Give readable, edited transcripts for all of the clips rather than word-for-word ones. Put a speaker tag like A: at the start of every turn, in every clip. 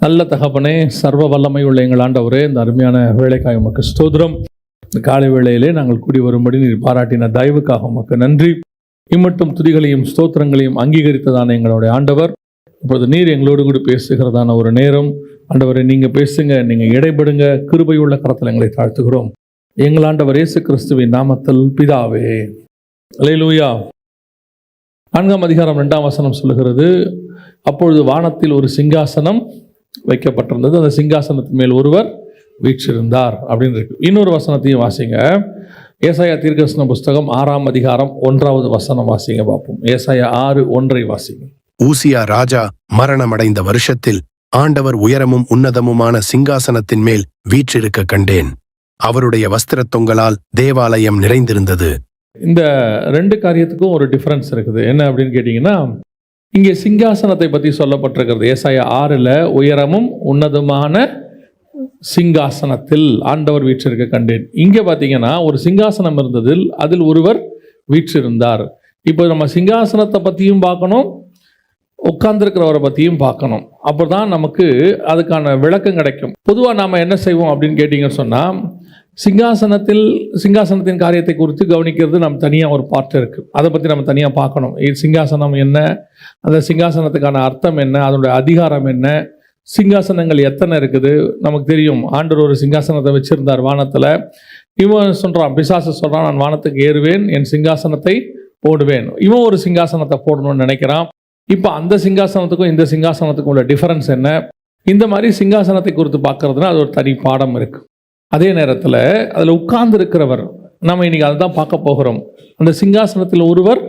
A: நல்ல தகப்பனே, சர்வ வல்லமை உள்ள எங்கள் ஆண்டவரே, இந்த அருமையான வேலைக்காக உமக்கு ஸ்தோத்திரம். இந்த காலை வேளையிலே நாங்கள் கூடி வரும்படி நீர் பாராட்டின தயவுக்காக உமக்கு நன்றி. இம்மட்டும் துதிகளையும் ஸ்தோத்திரங்களையும் அங்கீகரித்ததான எங்களுடைய ஆண்டவர், இப்பொழுது நீர் எங்களோடு கூட பேசுகிறதான ஒரு நேரம். ஆண்டவரை நீங்கள் பேசுங்க, நீங்கள் இடைபடுங்க, கிருபையுள்ள கரத்தில் எங்களை தாழ்த்துகிறோம். எங்கள் ஆண்டவர் இயேசு கிறிஸ்துவின் நாமத்தில் பிதாவே, அல்லேலூயா. 4ஆம் அதிகாரம் 2ஆம் வசனம் சொல்லுகிறது, அப்பொழுது வானத்தில் ஒரு சிங்காசனம் வைக்கப்பட்டிருந்தது, அந்த சிங்காசனத்தின் மேல் ஒருவர் வீற்றிருந்தார் அப்படின்னு இருக்கு. இன்னொரு வசனத்தையும் வாசிங்க. ஏசாயா தீர்க்கதரிசன புஸ்தகம் 6ஆம் அதிகாரம் 1வது வசனம் வாசிங்க பார்ப்போம். ஏசாயா 6:1 வாசிங்க.
B: ஊசியா ராஜா மரணமடைந்த வருஷத்தில் ஆண்டவர் உயரமும் உன்னதமுமான சிங்காசனத்தின் மேல் வீற்றிருக்க கண்டேன். அவருடைய வஸ்திரத் தொங்கலால் தேவாலயம் நிறைந்திருந்தது.
A: இந்த ரெண்டு காரியத்துக்கும் ஒரு டிஃபரன்ஸ் இருக்குது. என்ன அப்படின்னு கேட்டீங்கன்னா, இங்கே சிங்காசனத்தை பற்றி சொல்லப்பட்டிருக்கிறது. ஏசாயா 6ல் உயரமும் உன்னதமான சிங்காசனத்தில் ஆண்டவர் வீற்றிருக்க கண்டேன். இங்கே பார்த்தீங்கன்னா ஒரு சிங்காசனம் இருந்ததில் அதில் ஒருவர் வீற்றிருந்தார். இப்போ நம்ம சிங்காசனத்தை பற்றியும் பார்க்கணும், உட்கார்ந்துருக்கிறவரை பற்றியும் பார்க்கணும். அப்போ தான் நமக்கு அதுக்கான விளக்கம் கிடைக்கும். பொதுவாக நாம் என்ன செய்வோம் அப்படின்னு கேட்டிங்கன்னு சொன்னால், சிங்காசனத்தின் காரியத்தை குறித்து கவனிக்கிறது நம்ம தனியாக ஒரு பார்ட் இருக்குது. அதை பற்றி நம்ம தனியாக பார்க்கணும். சிங்காசனம் என்ன, அந்த சிங்காசனத்துக்கான அர்த்தம் என்ன, அதனுடைய அதிகாரம் என்ன, சிங்காசனங்கள் எத்தனை இருக்குது நமக்கு தெரியும். ஆண்டவர் ஒரு சிங்காசனத்தை வச்சுருந்தார் வானத்தில். இவன் சொல்கிறான், பிசாசு சொல்கிறான், நான் வானத்துக்கு ஏறுவேன், என் சிங்காசனத்தை போடுவேன். இவன் ஒரு சிங்காசனத்தை போடணும்னு நினைக்கிறான். இப்போ அந்த சிங்காசனத்துக்கும் இந்த சிங்காசனத்துக்கும் உள்ள டிஃபரன்ஸ் என்ன, இந்த மாதிரி சிங்காசனத்தை குறித்து பார்க்கறதுனா அது ஒரு தனி பாடம் இருக்குது. அதே நேரத்தில் அதில் உட்கார்ந்து இருக்கிறவர், நம்ம இன்னைக்கு அதை தான் பார்க்க போகிறோம். அந்த சிங்காசனத்தில் ஒருவர்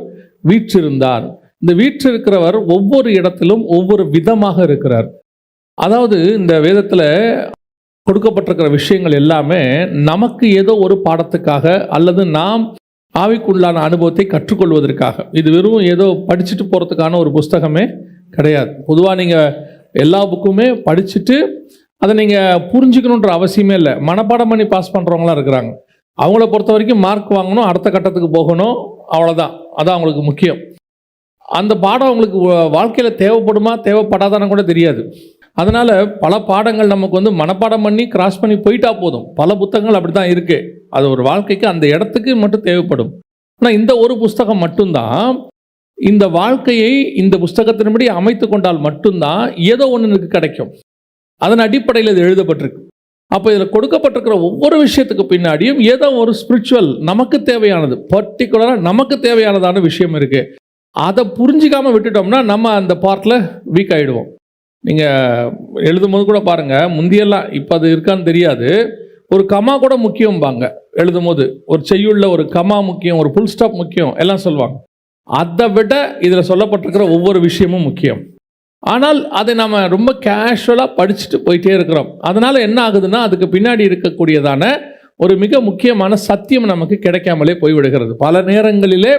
A: வீற்றிருந்தார். இந்த வீற்றிருக்கிறவர் ஒவ்வொரு இடத்திலும் ஒவ்வொரு விதமாக இருக்கிறார். அதாவது இந்த வேதத்தில் கொடுக்கப்பட்டிருக்கிற விஷயங்கள் எல்லாமே நமக்கு ஏதோ ஒரு பாடத்துக்காக அல்லது நாம் ஆவிக்குள்ளான அனுபவத்தை கற்றுக்கொள்வதற்காக. இது வெறும் ஏதோ படிச்சுட்டு போகிறதுக்கான ஒரு புஸ்தகமே கிடையாது. பொதுவாக நீங்கள் எல்லா புக்குமே படிச்சுட்டு அதை நீங்கள் புரிஞ்சுக்கணுன்ற அவசியமே இல்லை. மனப்பாடம் பண்ணி பாஸ் பண்ணுறவங்களாம் இருக்கிறாங்க. அவங்கள பொறுத்த வரைக்கும் மார்க் வாங்கணும், அடுத்த கட்டத்துக்கு போகணும், அவ்வளோதான். அதான் அவங்களுக்கு முக்கியம். அந்த பாடம் அவங்களுக்கு வாழ்க்கையில் தேவைப்படுமா தேவைப்படாதான்னு கூட தெரியாது. அதனால் பல பாடங்கள் நமக்கு மனப்பாடம் பண்ணி கிராஸ் பண்ணி போயிட்டா போதும். பல புத்தகங்கள் அப்படி தான் இருக்குது. அது ஒரு வாழ்க்கைக்கு அந்த இடத்துக்கு மட்டும் தேவைப்படும். ஆனால் இந்த ஒரு புஸ்தகம் மட்டும்தான் இந்த வாழ்க்கையை இந்த புஸ்தகத்தின்படி அமைத்து கொண்டால் மட்டும்தான் ஏதோ ஒன்று எனக்கு கிடைக்கும். அதன் அடிப்படையில் இது எழுதப்பட்டிருக்கு. அப்போ இதில் கொடுக்கப்பட்டிருக்கிற ஒவ்வொரு விஷயத்துக்கு பின்னாடியும் ஏதோ ஒரு ஸ்பிரிச்சுவல் நமக்கு தேவையானது, பர்டிகுலராக நமக்கு தேவையானதான விஷயம் இருக்குது. அதை புரிஞ்சிக்காமல் விட்டுட்டோம்னா நம்ம அந்த பார்ட்டில் வீக் ஆகிடுவோம். நீங்கள் எழுதும் போது கூட பாருங்கள், முந்தியெல்லாம், இப்போ அது இருக்கான்னு தெரியாது, ஒரு கமா கூட முக்கியம்பாங்க. எழுதும் போது ஒரு செய்யுள்ள ஒரு கமா முக்கியம், ஒரு ஃபுல் ஸ்டாப் முக்கியம் எல்லாம் சொல்லுவாங்க. அதை விட இதில் சொல்லப்பட்டிருக்கிற ஒவ்வொரு விஷயமும் முக்கியம். ஆனால் அதை நம்ம ரொம்ப கேஷுவலாக படிச்சுட்டு போயிட்டே இருக்கிறோம். அதனால் என்ன ஆகுதுன்னா, அதுக்கு பின்னாடி இருக்கக்கூடியதான ஒரு மிக முக்கியமான சத்தியம் நமக்கு கிடைக்காமலே போய்விடுகிறது. பல நேரங்களிலே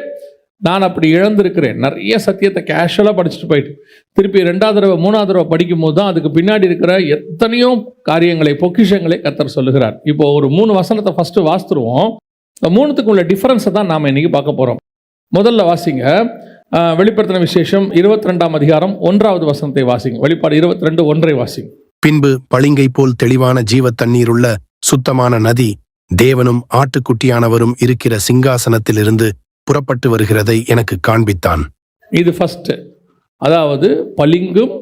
A: நான் அப்படி இழந்திருக்கிறேன். நிறைய சத்தியத்தை கேஷுவலாக படிச்சுட்டு போயிட்டு திருப்பி 2வது தடவை 3வது தடவை படிக்கும் போது தான் அதுக்கு பின்னாடி இருக்கிற எத்தனையோ காரியங்களை, பொக்கிஷங்களை கர்த்தர் சொல்லுகிறார். இப்போ ஒரு 3 வசனத்தை ஃபஸ்ட்டு வாசித்துருவோம். இந்த 3த்துக்கு உள்ள டிஃபரன்ஸை தான் நாம் இன்றைக்கி பார்க்க போகிறோம். முதல்ல வாசிங்க, வெளிப்படுத்தின விசேஷம் 22ஆம் அதிகாரம் 1வது வசனத்தை வாசிங்க. வெளிப்பாடு 22:1 வாசிங்க.
B: பின்பு பளிங்கை போல் தெளிவான ஜீவ தண்ணீருள்ள சுத்தமான நதி தேவனும் ஆட்டுக்குட்டியானவரும் இருக்கிற சிங்காசனத்திலிருந்து புறப்பட்டு வருகிறதை எனக்கு காண்பித்தான்.
A: இது ஃபர்ஸ்ட். அதாவது பளிங்கும்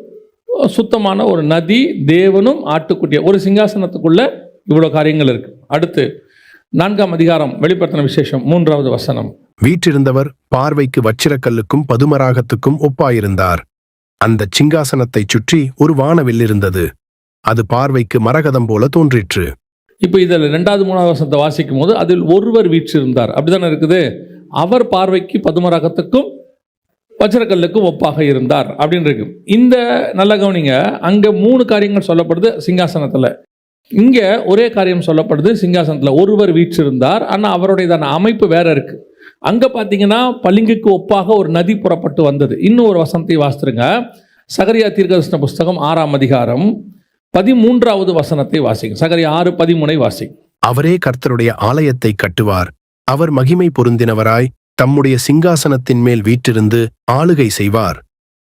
A: சுத்தமான ஒரு நதி, தேவனும் ஆட்டுக்குட்டியா, ஒரு சிங்காசனத்துக்குள்ள இவ்வளோ காரியங்கள் இருக்கு. அடுத்து 4ஆம் அதிகாரம் வெளிப்படுத்தின விசேஷம் 3வது வசனம்.
B: வீற்றிருந்தவர் பார்வைக்கு வச்சிரக்கல்லுக்கும் பதுமராகத்துக்கும் ஒப்பாயிருந்தார். அந்த சிங்காசனத்தை சுற்றி ஒரு வானவில் இருந்தது. அது பார்வைக்கு மரகதம் போல தோன்றிற்று.
A: இப்போ இதில் 2வது 3வது வசனத்தை வாசிக்கும் போது அதில் ஒருவர் வீற்றிருந்தார் அப்படிதானே இருக்குது. அவர் பார்வைக்கு பதுமராகத்துக்கும் வச்சிரக்கல்லுக்கும் ஒப்பாக இருந்தார் அப்படின்னு இருக்கு. இந்த நல்ல கவனிங்க, அங்கே 3 காரியங்கள் சொல்லப்படுது சிங்காசனத்தில். இங்கே ஒரே காரியம் சொல்லப்படுது சிங்காசனத்தில். ஒருவர் வீற்றிருந்தார், ஆனால் அவருடையதான அமைப்பு வேற இருக்கு. அங்கே பார்த்தீங்கன்னா பளிங்குக்கு ஒப்பாக ஒரு நதி புறப்பட்டு வந்தது. இன்னும் ஒரு வசனத்தை வாசித்துருங்க. சகரியா தீர்க்கதரிசன புஸ்தகம் 6ஆம் அதிகாரம் 13வது வசனத்தை வாசிங்க. சகரியா 6:13 வாசிங்க.
B: அவரே கர்த்தருடைய ஆலயத்தை கட்டுவார். அவர் மகிமை பொருந்தினவராய் தம்முடைய சிங்காசனத்தின் மேல் வீற்றிருந்து ஆளுகை செய்வார்.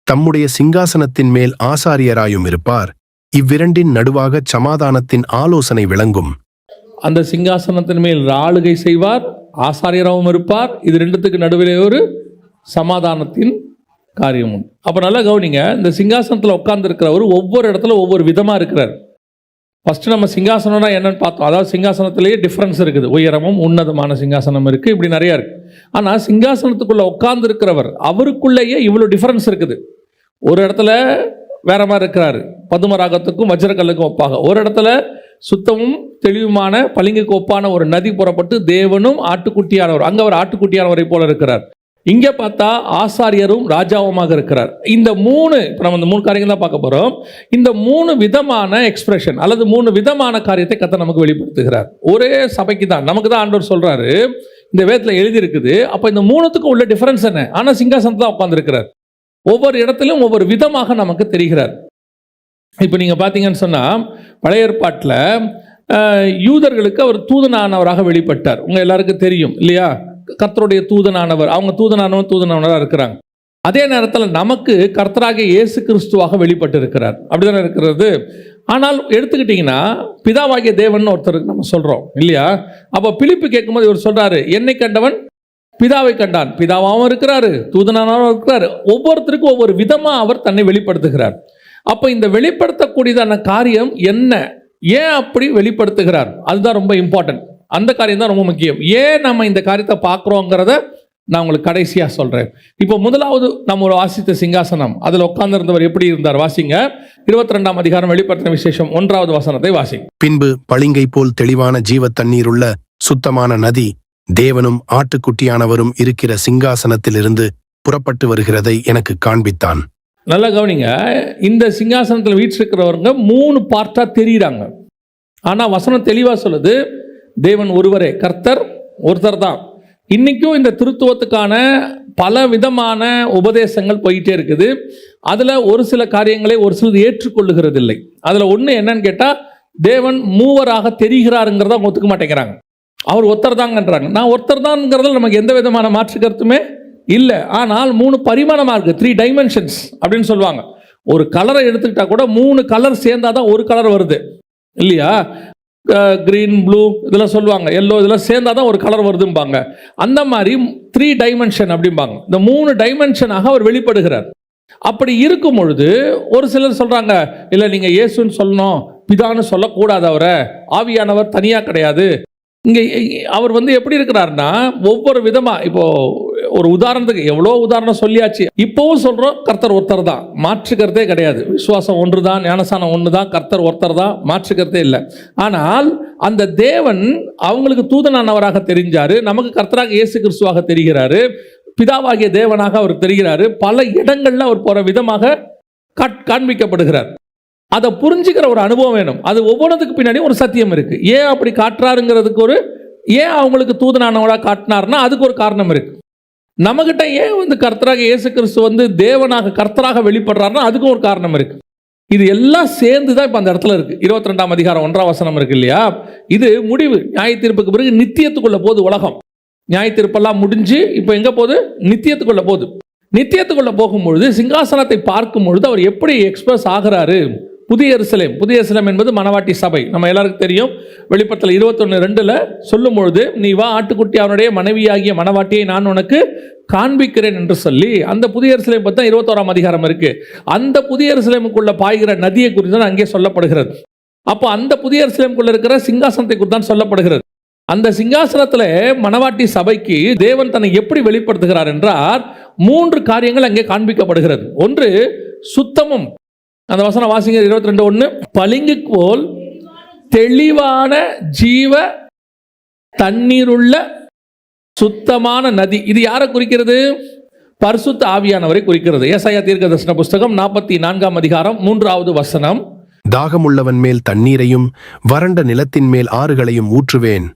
B: தம்முடைய சிங்காசனத்தின் மேல் ஆசாரியராயும் இருப்பார். இவ்விரண்டின் நடுவாகச் சமாதானத்தின் ஆலோசனை விளங்கும்.
A: அந்த சிங்காசனத்தின் மேல் ஆளுகை செய்வார், ஆசாரியராகவும் இருப்பார். இது ரெண்டுத்துக்கு நடுவிலே ஒரு சமாதானத்தின் காரியம் உண்டு. அப்போ நல்லா கவனிங்க, இந்த சிங்காசனத்தில் உட்கார்ந்துருக்கிறவர் ஒவ்வொரு இடத்துல ஒவ்வொரு விதமாக இருக்கிறார். ஃபஸ்ட்டு நம்ம சிங்காசனம்னா என்னன்னு பார்த்தோம். அதாவது சிங்காசனத்திலேயே டிஃப்ரென்ஸ் இருக்குது. உயரமும் உன்னதமான சிங்காசனம் இருக்குது, இப்படி நிறையா இருக்குது. ஆனால் சிங்காசனத்துக்குள்ளே உட்கார்ந்துருக்கிறவர் அவருக்குள்ளேயே இவ்வளோ டிஃப்ரென்ஸ் இருக்குது. ஒரு இடத்துல வேற மாதிரி இருக்கிறாரு, பதுமராகத்துக்கும் வஜ்ரக்கல்லுக்கும் ஒப்பாக. ஒரு இடத்துல சுத்தமும் தெளிவுமான பளிங்குக்கு ஒப்பான ஒரு நதி புறப்பட்டு தேவனும் ஆட்டுக்குட்டியானவர், அங்கே அவர் ஆட்டுக்குட்டியானவரை போல இருக்கிறார். இங்கே பார்த்தா ஆசாரியரும் ராஜாவுமாக இருக்கிறார். இந்த மூணு, இப்போ நம்ம இந்த மூணு காரியங்கள் தான் பார்க்க போகிறோம். இந்த மூணு விதமான எக்ஸ்பிரஷன் அல்லது மூணு விதமான காரியத்தை கர்த்தர் நமக்கு வெளிப்படுத்துகிறார். ஒரே சபைக்கு தான், நமக்கு தான் ஆண்டவர் சொல்கிறாரு, இந்த வேதத்தில் எழுதியிருக்குது. அப்போ இந்த மூணுத்துக்கும் உள்ள டிஃபரன்ஸ் என்ன? ஆனால் சிங்காசனத்தில் தான் உட்காந்துருக்கிறார். ஒவ்வொரு இடத்திலும் ஒவ்வொரு விதமாக நமக்கு தெரிகிறார். இப்போ நீங்கள் பார்த்தீங்கன்னு சொன்னால், பழைய ஏற்பாட்டில் யூதர்களுக்கு அவர் தூதனானவராக வெளிப்பட்டார். உங்கள் எல்லாருக்கும் தெரியும் இல்லையா? கர்த்தருடைய தூதனானவர், அவங்க தூதனானவராக இருக்கிறாங்க. அதே நேரத்தில் நமக்கு கர்த்தராகிய இயேசு கிறிஸ்துவாக வெளிப்பட்டு இருக்கிறார். அப்படிதானே இருக்கிறது. ஆனால் எடுத்துக்கிட்டிங்கன்னா பிதாவாகிய தேவன் ஒருத்தருக்கு நம்ம சொல்கிறோம் இல்லையா? அப்போ பிலிப்பு கேட்கும்போது இவர் சொல்கிறாரு, என்னை கண்டவன் பிதாவை கண்டான். பிதாவாகவும் இருக்கிறாரு, தூதனானவரும் இருக்கிறாரு. ஒவ்வொருத்தருக்கும் ஒவ்வொரு விதமாக அவர் தன்னை வெளிப்படுத்துகிறார். அப்போ இந்த வெளிப்படுத்தக்கூடியதான காரியம் என்ன, ஏன் அப்படி வெளிப்படுத்துகிறார், அதுதான் ரொம்ப இம்பார்ட்டன்ட். அந்த காரியம் தான் ரொம்ப முக்கியம். ஏன் நம்ம இந்த காரியத்தை பார்க்குறோங்கிறத நான் உங்களுக்கு கடைசியாக சொல்கிறேன். இப்போ முதலாவது நம்ம ஒரு வாசித்த சிங்காசனம், அதில் உட்கார்ந்திருந்தவர் எப்படி இருந்தார்? வாசிங்க 22ஆம் அதிகாரம் வெளிப்படுத்தின விசேஷம் 1வது வசனத்தை வாசிங்க.
B: பின்பு பளிங்கை போல் தெளிவான ஜீவ தண்ணீருள்ள சுத்தமான நதி தேவனும் ஆட்டுக்குட்டியானவரும் இருக்கிற சிங்காசனத்திலிருந்து புறப்பட்டு வருகிறதை எனக்கு காண்பித்தான்.
A: நல்லா கவனிங்க, இந்த சிங்காசனத்தில் வீற்றிருக்கிறவங்க 3 பார்ட்டாக தெரியுறாங்க. ஆனால் வசனம் தெளிவாக சொல்லுது, தேவன் ஒருவரே, கர்த்தர் ஒருத்தர் தான். இன்றைக்கும் இந்த திருத்துவத்துக்கான பல விதமான உபதேசங்கள் போயிட்டே இருக்குது. அதில் ஒரு சில காரியங்களை ஒரு சிலர் ஏற்றுக்கொள்ளுகிறது இல்லை. அதில் ஒன்று என்னன்னு கேட்டால், தேவன் மூவராக தெரிகிறாருங்கிறத அவங்க ஒத்துக்க மாட்டேங்கிறாங்க. அவர் ஒருத்தர் தாங்கன்றாங்க. நான் ஒருத்தர் தான்ங்கிறதுல நமக்கு எந்த விதமான மாற்று கருத்துமே இல்லை. ஆனால் 3 பரிமாணமாக இருக்குது, 3 டைமென்ஷன்ஸ் அப்படின்னு சொல்லுவாங்க. ஒரு கலரை எடுத்துக்கிட்டா கூட 3 கலர் சேர்ந்தாதான் ஒரு கலர் வருது இல்லையா? கிரீன், ப்ளூ இதெல்லாம் சொல்லுவாங்க, எல்லோ இதெல்லாம் சேர்ந்தாதான் ஒரு கலர் வருதும்பாங்க. அந்த மாதிரி 3 டைமென்ஷன் அப்படிம்பாங்க. இந்த 3 டைமென்ஷனாக அவர் வெளிப்படுகிறார். அப்படி இருக்கும் பொழுது ஒரு சிலர் சொல்றாங்க, இல்லை நீங்கள் இயேசுன்னு சொல்லணும், பிதான்னு சொல்லக்கூடாது, அவரை ஆவியானவர் தனியாக கிடையாது. இங்கே அவர் எப்படி இருக்கிறாருன்னா ஒவ்வொரு விதமாக, இப்போ ஒரு உதாரணத்துக்கு எவ்வளோ உதாரணம் சொல்லியாச்சு. இப்போவும் சொல்கிறோம், கர்த்தர் ஒருத்தர் தான், மாற்றுக்கிறதே கிடையாது. விசுவாசம் ஒன்று தான், ஞானசானம் ஒன்று தான், கர்த்தர் ஒருத்தர் தான், மாற்றுக்கிறதே இல்லை. ஆனால் அந்த தேவன் அவங்களுக்கு தூதனானவராக தெரிஞ்சார், நமக்கு கர்த்தராக இயேசு கிறிஸ்துவாக தெரிகிறாரு, பிதாவாகிய தேவனாக அவர் தெரிகிறாரு. பல இடங்களில் அவர் போகிற விதமாக காண்பிக்கப்படுகிறார். அதை புரிஞ்சுக்கிற ஒரு அனுபவம் வேணும். அது ஒவ்வொன்றுக்கு பின்னாடி ஒரு சத்தியம் இருக்கு. ஏன் அப்படி காட்டுறாருங்கிறதுக்கு ஏன் அவங்களுக்கு தூதனானவராக காட்டினார்னா அதுக்கு ஒரு காரணம் இருக்கு. நம்மகிட்ட ஏன் கர்த்தராக இயேசு கிறிஸ்து தேவனாக கர்த்தராக வெளிப்படுறாருன்னா அதுக்கும் ஒரு காரணம் இருக்கு. இது எல்லாம் சேர்ந்து தான் இப்போ அந்த இடத்துல இருக்கு. 22ஆம் அதிகாரம் 1ஆம் வசனம் இருக்கு இல்லையா? இது முடிவு, நியாய தீர்ப்புக்கு பிறகு நித்தியத்துக்குள்ள போகுது உலகம். நியாய தீர்ப்பெல்லாம் முடிஞ்சு இப்போ எங்க போகுது? நித்தியத்துக்குள்ள போகுது. நித்தியத்துக்குள்ள போகும்பொழுது சிங்காசனத்தை பார்க்கும் பொழுது அவர் எப்படி எக்ஸ்பிரஸ் ஆகிறாரு? புதிய எருசலேம், புதிய எருசலேம் என்பது மணவாட்டி சபை. நம்ம எல்லாருக்கும் தெரியும். வெளிப்படுத்தல் 21:2 சொல்லும் பொழுது, நீ வா, ஆட்டுக்குட்டி அவனுடைய மனைவியாகிய மணவாட்டியை நான் உனக்கு காண்பிக்கிறேன் என்று சொல்லி அந்த புதிய எருசலேம் பற்றி 21ஆம் அதிகாரம் இருக்கு. அந்த புதிய எருசலேமுக்குள்ள பாய்கிற நதியை குறித்து தான் அங்கே சொல்லப்படுகிறது. அப்போ அந்த புதிய எருசலேமுக்குள்ள இருக்கிற சிங்காசனத்தை குறித்து தான் சொல்லப்படுகிறது. அந்த சிங்காசனத்தில் மணவாட்டி சபைக்கு தேவன் தன்னை எப்படி வெளிப்படுத்துகிறார் என்றால் 3 காரியங்கள் அங்கே காண்பிக்கப்படுகிறது. ஒன்று சுத்தமும், அந்த வசனம் வாசிங்க 22:1, பளிங்கு போல் தெளிவான ஜீவ தண்ணீருள்ள சுத்தமான நதி. இது யாரை குறிக்கிறது? பரிசுத்த ஆவியானவரை குறிக்கிறது. ஏசாயா தீர்க்கதரிசன புஸ்தகம் 44ஆம் அதிகாரம் 3வது வசனம்,
B: தாகமுள்ளவன் மேல் தண்ணீரையும் வறண்ட நிலத்தின் மேல் ஆறுகளையும் ஊற்றுவேன்.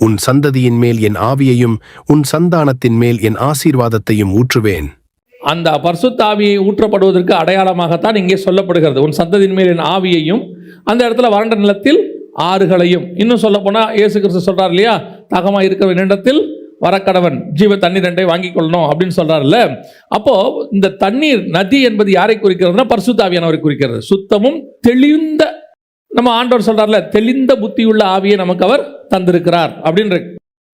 B: உன் சந்ததியின் மேல் என் ஆவியையும் உன் சந்தானத்தின் மேல் என் ஆசீர்வாதத்தையும் ஊற்றுவேன்.
A: அந்த பரிசுத்த ஆவியை ஊற்றப்படுவதற்கு அடையாளமாகத்தான் இங்கே சொல்லப்படுகிறது. உன் சந்ததியின் மேல் என் ஆவியையும், அந்த இடத்துல வறண்ட நிலத்தில் ஆறுகளையும். இன்னும் சொல்ல போனால் இயேசு கிறிஸ்து சொல்றார் இல்லையா, தாகமாக இருக்கிற இடத்தில் வரக்கடவன் ஜீவ தண்ணீர் ரெண்டை வாங்கிக் கொள்ளணும் அப்படின்னு சொல்றாருல்ல. அப்போ இந்த தண்ணீர் நதி என்பது யாரை குறிக்கிறதுனா பரிசுத்த ஆவியானவரை குறிக்கிறது. சுத்தமும் தெளிந்த, நம்ம ஆண்டவர் சொல்றாருல, தெளிந்த புத்தியுள்ள ஆவியை நமக்கு அவர் தந்திருக்கிறார் அப்படின்ற.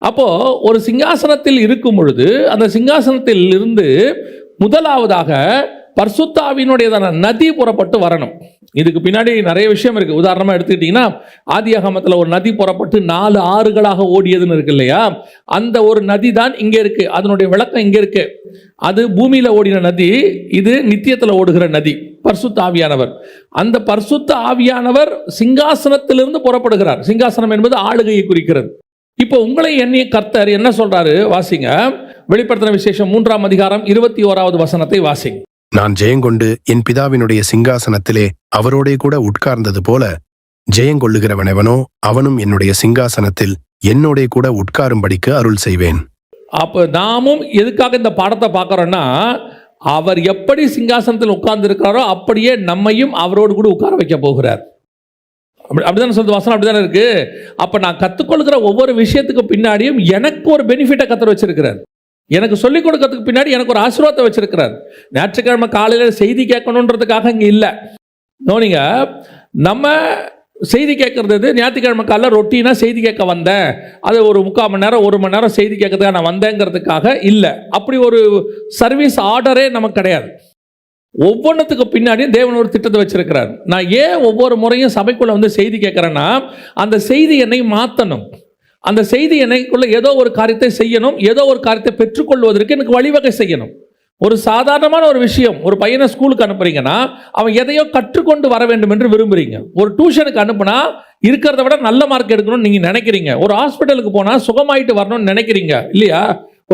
A: அப்போ ஒரு சிங்காசனத்தில் இருக்கும் பொழுது அந்த சிங்காசனத்தில் இருந்து முதலாவதாக பரிசுத்த ஆவியினுடையதான நதி புறப்பட்டு வரணும். இதுக்கு பின்னாடி நிறைய விஷயம் இருக்கு. உதாரணமா எடுத்துக்கிட்டீங்கன்னா, ஆதியாகமத்தில் ஒரு நதி புறப்பட்டு 4 ஆறுகளாக ஓடியதுன்னு இருக்கு இல்லையா? அந்த ஒரு நதி தான் இங்க இருக்கு. அதனுடைய விளக்கம் இங்க இருக்கு. அது பூமியில ஓடின நதி, இது நித்தியத்தில் ஓடுகிற நதி பரிசுத்த ஆவியானவர். அந்த பரிசுத்த ஆவியானவர் சிங்காசனத்திலிருந்து புறப்படுகிறார். சிங்காசனம் என்பது ஆளுகையை குறிக்கிறது. இப்போ உங்களை எண்ணிய கர்த்தர் என்ன சொல்றாரு வாசிங்க. வெளிப்படுத்தின விசேஷம் 3ஆம் அதிகாரம் 21வது வசனத்தை வாசிங்க.
B: நான் ஜெயங்கொண்டு என் பிதாவினுடைய சிங்காசனத்திலே அவரோடே கூட உட்கார்ந்தது போல ஜெயங்கொள்ளுகிறவனெவனோ அவனும் என்னுடைய சிங்காசனத்தில் என்னோடே கூட உட்காரும்படிக்கு அருள் செய்வேன்.
A: அப்ப நாமும் எதுக்காக இந்த பாடத்தை பார்க்கறோம்னா, அவர் எப்படி சிங்காசனத்தில் உட்கார்ந்து இருக்கிறாரோ அப்படியே நம்மையும் அவரோடு கூட உட்கார வைக்க போகிறார். அப்படிதானே சொல்றது வசனம், அப்படிதானே இருக்கு. அப்ப நான் கத்துக்கொள்கிற ஒவ்வொரு விஷயத்துக்கு பின்னாடியும் எனக்கு ஒரு பெனிஃபிட்டை கத்தர் வச்சிருக்கிறார். எனக்கு சொல்லிக் கொடுக்கறதுக்கு பின்னாடி எனக்கு ஒரு ஆசீர்வாதத்தை வச்சிருக்கிறார். ஞாயிற்றுக்கிழமை காலையில் செய்தி கேட்கணுன்றதுக்காக இங்கே இல்லை. நோனிங்க, நம்ம செய்தி கேட்கறது ஞாயிற்றுக்கிழமை காலையில் ரொட்டீனாக செய்தி கேட்க வந்தேன், அது ஒரு 3/4 மணி நேரம் 1 மணி நேரம் செய்தி கேட்கறதுக்காக நான் வந்தேங்கிறதுக்காக இல்லை. அப்படி ஒரு சர்வீஸ் ஆர்டரே நமக்கு கிடையாது. ஒவ்வொன்றுத்துக்கு பின்னாடியும் தேவன் ஒரு திட்டத்தை வச்சிருக்கிறார். நான் ஏன் ஒவ்வொரு முறையும் சபைக்குள்ள வந்து செய்தி கேட்கறேன்னா, அந்த செய்தி என்னை மாற்றணும். அந்த செய்தி என்னைக்குள்ள ஏதோ ஒரு காரியத்தை செய்யணும், ஏதோ ஒரு காரியத்தை பெற்றுக்கொள்வதற்கு எனக்கு வழிவகை செய்யணும். ஒரு சாதாரணமான ஒரு விஷயம், ஒரு பையனை ஸ்கூலுக்கு அனுப்புறீங்கன்னா அவன் எதையோ கற்றுக்கொண்டு வர வேண்டும் என்று விரும்புறீங்க. ஒரு டியூஷனுக்கு அனுப்புனா இருக்கிறத விட நல்ல மார்க் எடுக்கணும்னு நீங்க நினைக்கிறீங்க. ஒரு ஹாஸ்பிட்டலுக்கு போனா சுகமாயிட்டு வரணும்னு நினைக்கிறீங்க இல்லையா?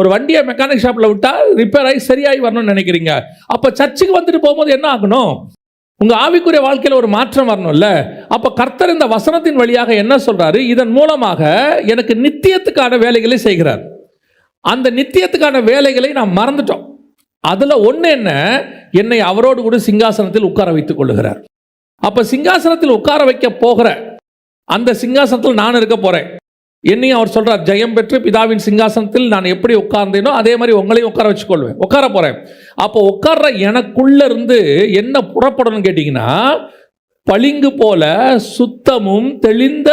A: ஒரு வண்டியை மெக்கானிக் ஷாப்ல விட்டா ரிப்பேர் ஆகி சரியாகி வரணும்னு நினைக்கிறீங்க. அப்ப சர்ச்சுக்கு வந்துட்டு போகும்போது என்ன ஆகணும்? உங்க ஆவிக்குரிய வாழ்க்கையில் ஒரு மாற்றம் வரணும்ல. அப்ப கர்த்தர் இந்த வசனத்தின் வழியாக என்ன சொல்றாரு? இதன் மூலமாக எனக்கு நித்தியத்துக்கான வேலைகளை செய்கிறார். அந்த நித்தியத்துக்கான வேலைகளை நாம் மறந்துட்டோம். அதுல ஒண்ணு என்ன, என்னை அவரோடு கூட சிங்காசனத்தில் உட்கார வைத்துக் கொள்ளுகிறார். அப்ப சிங்காசனத்தில் உட்கார வைக்க போகிற அந்த சிங்காசனத்தில் நான் இருக்க போறேன். என்னையும் அவர் சொல்றார், ஜெயம் பெற்று பிதாவின் சிங்காசனத்தில் நான் எப்படி உட்கார்ந்தேனோ அதே மாதிரி உங்களையும் உட்கார வச்சுக்கொள்வேன், உட்கார போறேன். அப்போ உட்கார்ற எனக்குள்ள இருந்து என்ன புறப்படணும் கேட்டீங்கன்னா, பளிங்கு போல சுத்தமும் தெளிந்த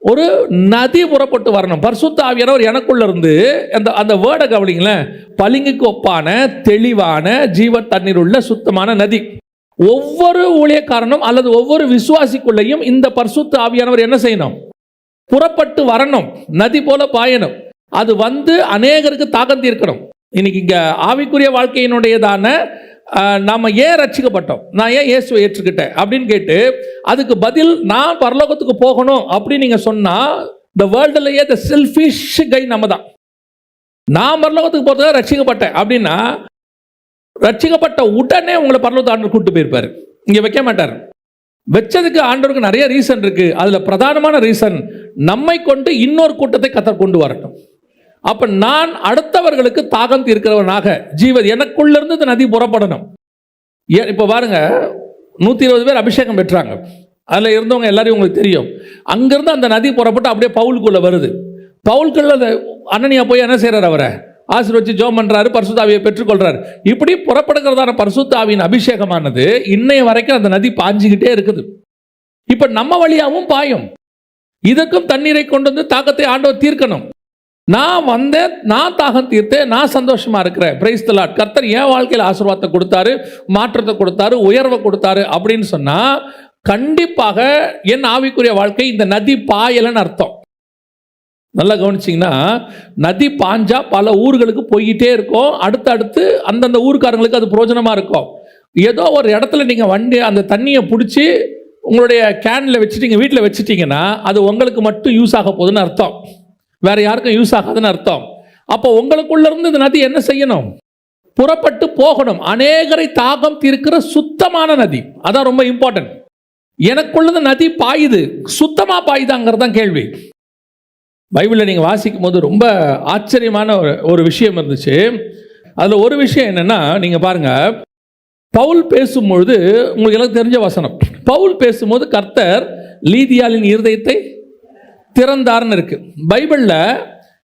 A: ஒரு நதி புறப்பட்டு வரணும். பரிசுத்த ஆவியானவர் எனக்குள்ள இருந்து அந்த வேர்டை கவனிங்களேன், பளிங்குக்கு ஒப்பான தெளிவான ஜீவ தண்ணீர் உள்ள சுத்தமான நதி. ஒவ்வொரு ஊழியக்காரனும் அல்லது ஒவ்வொரு விசுவாசிக்குள்ளையும் இந்த பரிசுத்த ஆவியானவர் என்ன செய்யணும்? புறப்பட்டு வரணும், நதி போல பாயணும். அது வந்து அநேகருக்கு தாகம் தீர்க்கணும். இன்னைக்கு இங்க ஆவிக்குரிய வாழ்க்கையினுடையதான நாம ஏன் ரட்சிக்கப்பட்டோம், நான் ஏன் இயேசுவை ஏற்றுக்கிட்டேன் அப்படின்னு கேட்டு அதுக்கு பதில் நான் பரலோகத்துக்கு போகணும் அப்படின்னு நீங்க சொன்னா, இந்த வேர்ல்டுலயே தி செல்ஃபிஷ் கை நம்ம தான். நான் பரலோகத்துக்கு போறதுக்காக ரட்சிக்கப்பட்டேன் அப்படின்னா, ரட்சிக்கப்பட்ட உடனே உங்களை பரலோகத்துக்கு ஆண்டவர் கூட்டு போயிருப்பாரு, இங்க வைக்க மாட்டார். வச்சதுக்கு ஆண்டவருக்கு நிறைய ரீசன் இருக்கு. அதுல பிரதானமான ரீசன், நம்மை கொண்டு இன்னொரு கூட்டத்தை கர்த்தர் கொண்டு வரட்டும். அப்ப நான் அடுத்தவர்களுக்கு தாகம் தீர்க்கிறவனாக எனக்குள்ள இருந்து இந்த நதி புறப்படணும். இப்ப பாருங்க, 120 பேர் அபிஷேகம் பெற்றாங்க. அதுல இருந்தவங்க எல்லாரையும் உங்களுக்கு தெரியும். அங்கிருந்து அந்த நதி புறப்பட்டு அப்படியே பவுலுக்குள்ள வருது. பவுலுக்குள்ள அனனியா போய் என்ன செய்யறாரு? அவரை ஆசீர்வதிச்சு ஜெபம் பண்றாரு, பரிசுத்த ஆவியை பெற்றுக்கொள்றாரு. இப்படி புறப்படுகிறதான பரிசுத்த ஆவியின் அபிஷேகமானது இன்னைய வரைக்கும் அந்த நதி பாஞ்சிக்கிட்டே இருக்குது. இப்ப நம்ம வழியாவும் பாயும். இதற்கும் தண்ணீரை கொண்டு வந்து தாகத்தை ஆண்டவர் தீர்க்கணும். நான் வந்தேன், நான் தாகம் தீர்த்தேன், நான் சந்தோஷமா இருக்கிறேன். Praise the Lord. கர்த்தர் என் வாழ்க்கையில் ஆசீர்வாதத்தை கொடுத்தாரு, மாற்றத்தை கொடுத்தாரு, உயர்வை கொடுத்தாரு அப்படின்னு சொன்னா கண்டிப்பாக என் ஆவிக்குரிய வாழ்க்கை இந்த நதி பாயலன்னு அர்த்தம். நல்லா கவனிச்சிங்கன்னா, நதி பாஞ்சா பல ஊர்களுக்கு போய்கிட்டே இருக்கும். அடுத்தடுத்து அந்தந்த ஊருக்காரங்களுக்கு அது பிரயோஜனமாக இருக்கும். ஏதோ ஒரு இடத்துல நீங்கள் வண்டி அந்த தண்ணியை பிடிச்சி உங்களுடைய கேனில் வச்சுட்டீங்க, வீட்டில் வச்சுட்டிங்கன்னா அது உங்களுக்கு மட்டும் யூஸ் ஆக போகுதுன்னு அர்த்தம், வேற யாருக்கும் யூஸ் ஆகாதுன்னு அர்த்தம். அப்போ உங்களுக்குள்ள இருந்து இந்த நதி என்ன செய்யணும்? புறப்பட்டு போகணும். அநேகரை தாகம் தீர்க்கிற சுத்தமான நதி, அதான் ரொம்ப இம்பார்ட்டன்ட். எனக்குள்ள நதி பாயுது, சுத்தமாக பாயுதாங்கிறதான் கேள்வி. பைபிளில் நீங்கள் வாசிக்கும் போது ரொம்ப ஆச்சரியமான ஒரு விஷயம் இருந்துச்சு. அதில் ஒரு விஷயம் என்னென்னா, நீங்கள் பாருங்கள், பவுல் பேசும்பொழுது உங்களுக்கு எல்லாம் தெரிஞ்ச வசனம். பவுல் பேசும்போது கர்த்தர் லீதியாளின் இருதயத்தை திறந்தார்னு இருக்கு. பைபிளில்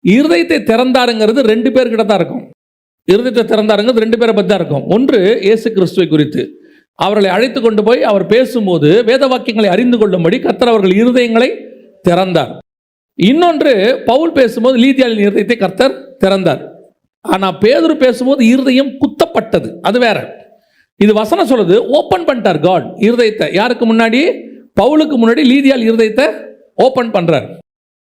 A: இருதயத்தை திறந்தாருங்கிறது 2 பேர்கிட்ட தான் இருக்கும். இருதயத்தை திறந்தாருங்கிறது 2 பேரை பற்றி தான் இருக்கும். ஒன்று இயேசு கிறிஸ்துவை குறித்து அவர்களை அழைத்து கொண்டு போய் அவர் பேசும்போது வேத வாக்கியங்களை அறிந்து கொள்ளும்படி கர்த்தர் அவர்கள் இருதயங்களை திறந்தார். இன்னொன்று பவுல் பேசும்போது லீதியாளின் இருதயத்தை கர்த்தர் திறந்தார். ஆனால் பேதுரு பேசும்போது இருதயம் குத்தப்பட்டது, அது வேற. இது வசனம் சொல்லுது, ஓப்பன் பண்ணிட்டார் காட் இருதயத்தை. யாருக்கு முன்னாடி? பவுலுக்கு முன்னாடி லீதியாள் இருதயத்தை ஓப்பன் பண்றார்.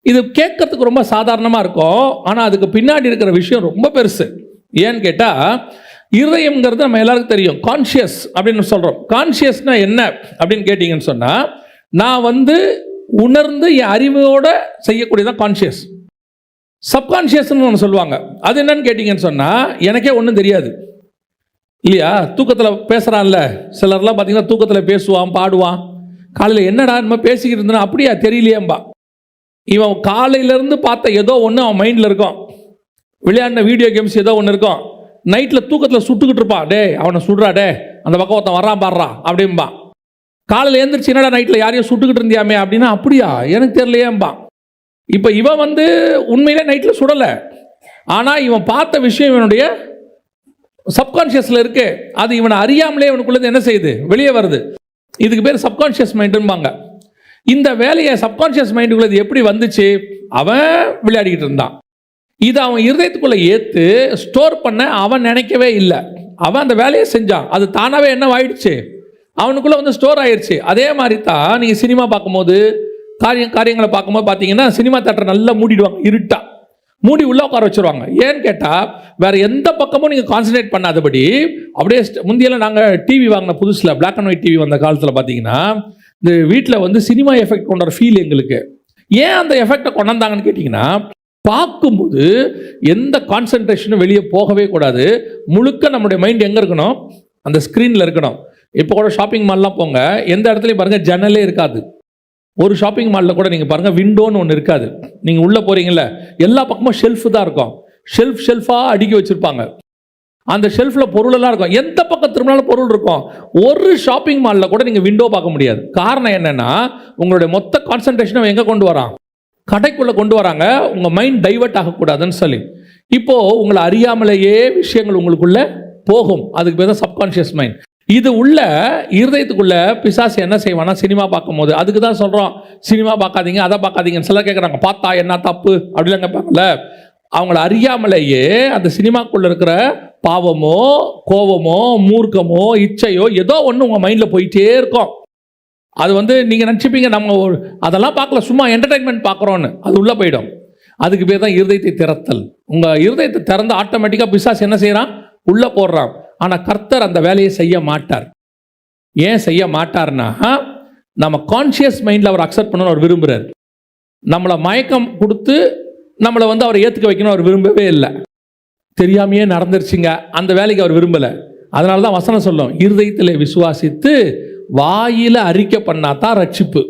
A: இது கேட்கறதுக்கு ரொம்ப சாதாரணமாக இருக்கும், ஆனால் அதுக்கு பின்னாடி இருக்கிற விஷயம் ரொம்ப பெருசு. ஏன்னு கேட்டால், இருதயம்ங்கிறது நம்ம எல்லாருக்கும் தெரியும், கான்ஷியஸ் அப்படின்னு சொல்கிறோம். கான்ஷியஸ்னா என்ன அப்படின்னு கேட்டிங்கன்னு சொன்னால், நான் உணர்ந்து என் அறிவோட செய்யக்கூடியதான் கான்ஷியஸ். சப்கான்ஷியஸ்ன்னு ஒன்று சொல்லுவாங்க. அது என்னன்னு கேட்டிங்கன்னு சொன்னால், எனக்கே ஒன்றும் தெரியாது இல்லையா? தூக்கத்தில் பேசுகிறான்ல சிலர்லாம் பார்த்தீங்கன்னா, தூக்கத்தில் பேசுவான், பாடுவான். காலையில் என்னடா நம்ம பேசிக்கிட்டு இருந்தனா, அப்படியா தெரியலையேம்பா. இவன் காலையிலேருந்து பார்த்த ஏதோ ஒன்று அவன் மைண்டில் இருக்கும். விளையாடின வீடியோ கேம்ஸ் ஏதோ ஒன்று இருக்கும். நைட்டில் தூக்கத்தில் சுட்டுக்கிட்டு இருப்பான். டே அவனை சுடுறா, டே அந்த பக்கம் ஒருத்தன் வர்றான் பாடுறா அப்படின்பா. காலையில் எழுந்திரிச்சு என்னடா நைட்டில் யாரையும் சுட்டுக்கிட்டு இருந்தியாமே அப்படின்னா, அப்படியா எனக்கு தெரியலையேம்பா. இப்போ இவன் உண்மையிலே நைட்டில் சுடலை, ஆனால் இவன் பார்த்த விஷயம் இவனுடைய சப்கான்ஷியஸில் இருக்கு. அது இவனை அறியாமலே இவனுக்குள்ளது என்ன செய்யுது, வெளியே வருது. இதுக்கு பேர் சப்கான்ஷியஸ் மைண்டும்பாங்க. இந்த வேலையை சப்கான்ஷியஸ் மைண்டுக்குள்ளது எப்படி வந்துச்சு? அவன் விளையாடிக்கிட்டு இருந்தான். இதை அவன் இருதயத்துக்குள்ளே ஏற்று ஸ்டோர் பண்ண அவன் நினைக்கவே இல்லை. அவன் அந்த வேலையை செஞ்சான், அது தானாகவே என்ன ஆயிடுச்சு, அவனுக்குள்ளே ஸ்டோர் ஆயிடுச்சு. அதே மாதிரி தான் நீங்கள் சினிமா பார்க்கும்போது காரியங்களை பார்க்கும்போது பார்த்தீங்கன்னா, சினிமா தேட்டரை நல்லா மூடிடுவாங்க, இருட்டா மூடி உள்ளே உட்கார வச்சுருவாங்க. ஏன்னு கேட்டால், வேறு எந்த பக்கமும் நீங்கள் கான்சன்ட்ரேட் பண்ணாதபடி அப்படியே முந்தியெல்லாம் நாங்கள் டிவி வாங்கின புதுசில் பிளாக் அண்ட் ஒயிட் டிவி வந்த காலத்தில் பார்த்தீங்கன்னா, இந்த வீட்டில் சினிமா எஃபெக்ட் கொண்ட ஃபீல் எங்களுக்கு. ஏன் அந்த எஃபெக்டை கொண்டாந்தாங்கன்னு கேட்டிங்கன்னா, பார்க்கும்போது எந்த கான்சன்ட்ரேஷனும் வெளியே போகவே கூடாது. முழுக்க நம்முடைய மைண்ட் எங்கே இருக்கணும், அந்த ஸ்க்ரீனில் இருக்கணும். இப்போ கூட ஷாப்பிங் மால்லாம் போங்க, எந்த இடத்துலையும் பாருங்கள் ஜன்னலே இருக்காது. ஒரு ஷாப்பிங் மாலில் கூட நீங்கள் பாருங்கள் விண்டோன்னு ஒன்று இருக்காது. நீங்கள் உள்ளே போகிறீங்கள, எல்லா பக்கமும் ஷெல்ஃபு தான் இருக்கும். ஷெல்ஃபாக அடுக்கி வச்சுருப்பாங்க. அந்த ஷெல்ஃபில் பொருளெல்லாம் இருக்கும். எந்த பக்கம் திரும்பினாலும் பொருள் இருக்கும். ஒரு ஷாப்பிங் மாலில் கூட நீங்கள் விண்டோ பார்க்க முடியாது. காரணம் என்னென்னா, உங்களுடைய மொத்த கான்சன்ட்ரேஷனை எங்கே கொண்டு வரான், கடைக்குள்ளே கொண்டு வராங்க. உங்கள் மைண்ட் டைவர்ட் ஆகக்கூடாதுன்னு சொல்லி. இப்போது உங்களை அறியாமலேயே விஷயங்கள் உங்களுக்குள்ளே போகும். அதுக்கு பேர் தான் சப்கான்ஷியஸ் மைண்ட். இது உள்ள இருதயத்துக்குள்ள பிசாசு என்ன செய்வானா, சினிமா பார்க்கும்போது, அதுக்கு தான் சொல்கிறோம் சினிமா பார்க்காதீங்க, அதை பார்க்காதீங்கன்னு சிலர் கேட்குறாங்க. பார்த்தா என்ன தப்பு அப்படிலாம் கேட்பாங்கல்ல. அவங்கள அறியாமலேயே அந்த சினிமாக்குள்ளே இருக்கிற பாவமோ, கோபமோ, மூர்க்கமோ, இச்சையோ ஏதோ ஒன்று உங்கள் மைண்டில் போயிட்டே இருக்கும். அது நீங்கள் நினச்சிப்பீங்க நம்ம அதெல்லாம் பார்க்கல, சும்மா என்டர்டைன்மெண்ட் பார்க்குறோன்னு. அது உள்ளே போயிடும். அதுக்கு பேர் தான் இருதயத்தை திறத்தல். உங்கள் இருதயத்தை திறந்து ஆட்டோமேட்டிக்காக பிசாசு என்ன செய்கிறான், உள்ளே போடுறான். ஆனால் கர்த்தர் அந்த வேலையை செய்ய மாட்டார். ஏன் செய்ய மாட்டார்னா, நம்ம கான்ஷியஸ் மைண்டில் அவர் அக்செப்ட் பண்ணணும் அவர் விரும்புகிறார். நம்மளை மயக்கம் கொடுத்து நம்மளை அவர் ஏற்றுக்க வைக்கணும் அவர் விரும்பவே இல்லை. தெரியாமையே நடந்துருச்சுங்க, அந்த வேலைக்கு அவர் விரும்பலை. அதனால தான் வசனம் சொல்லும், இருதயத்தில் விசுவாசித்து வாயில் அறிக்கை பண்ணாதான் ரட்சிப்பு.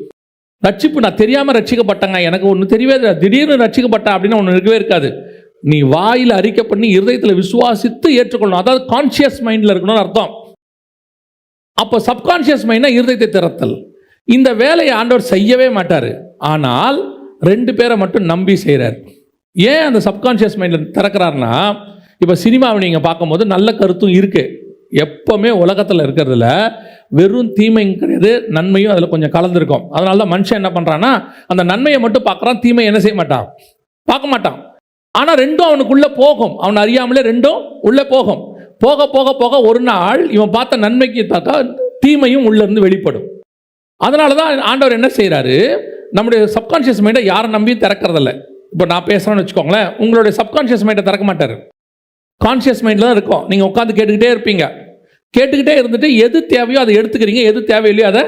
A: ரட்சிப்பு நான் தெரியாமல் ரட்சிக்கப்பட்டேங்க, எனக்கு ஒன்று தெரியவே இல்லை, திடீர்னு ரட்சிக்கப்பட்டேன் அப்படின்னு ஒன்று இருக்கவே இருக்காது. நீ வாயில் அறிக்கை பண்ணி இருதயத்தில் விசுவாசித்து ஏற்றுக்கொள்ளணும். அதாவது கான்ஷியஸ் மைண்டில் இருக்கணும்னு அர்த்தம். அப்போ சப்கான்ஷியஸ் மைண்ட்னா இருதயத்தை திறத்தல். இந்த வேலையை ஆண்டவர் செய்யவே மாட்டார். ஆனால் 2 பேரை மட்டும் நம்பி செய்கிறார். ஏன் அந்த சப்கான்ஷியஸ் மைண்டில் திறக்கிறாருன்னா, இப்போ சினிமாவை நீங்கள் பார்க்கும்போது நல்ல கருத்தும் இருக்குது. எப்போவுமே உலகத்தில் இருக்கிறதுல வெறும் தீமையும் கிடையாது, நன்மையும் அதில் கொஞ்சம் கலந்துருக்கும். அதனால தான் மனுஷன் என்ன பண்ணுறான்னா, அந்த நன்மையை மட்டும் பார்க்குறான், தீமை என்ன செய்ய மாட்டான், பார்க்க மாட்டான். ஆனால் ரெண்டும் அவனுக்குள்ளே போகும், அவன் அறியாமலே ரெண்டும் உள்ளே போகும். போக போக போக ஒரு நாள் இவன் பார்த்த நன்மைக்கு தாக்கா தீமையும் உள்ளேருந்து வெளிப்படும். அதனால தான் ஆண்டவர் என்ன செய்கிறாரு, நம்முடைய சப்கான்ஷியஸ் மைண்டை யாரை நம்பியும் திறக்கிறதில்ல. இப்போ நான் பேசுகிறேன்னு வச்சுக்கோங்களேன், உங்களுடைய சப்கான்ஷியஸ் மைண்டை திறக்க மாட்டார். கான்ஷியஸ் மைண்டில் தான் இருக்கும். நீங்கள் உட்காந்து கேட்டுக்கிட்டே இருப்பீங்க. கேட்டுக்கிட்டே இருந்துட்டு எது தேவையோ அதை எடுத்துக்கிறீங்க, எது தேவையில்லையோ அதை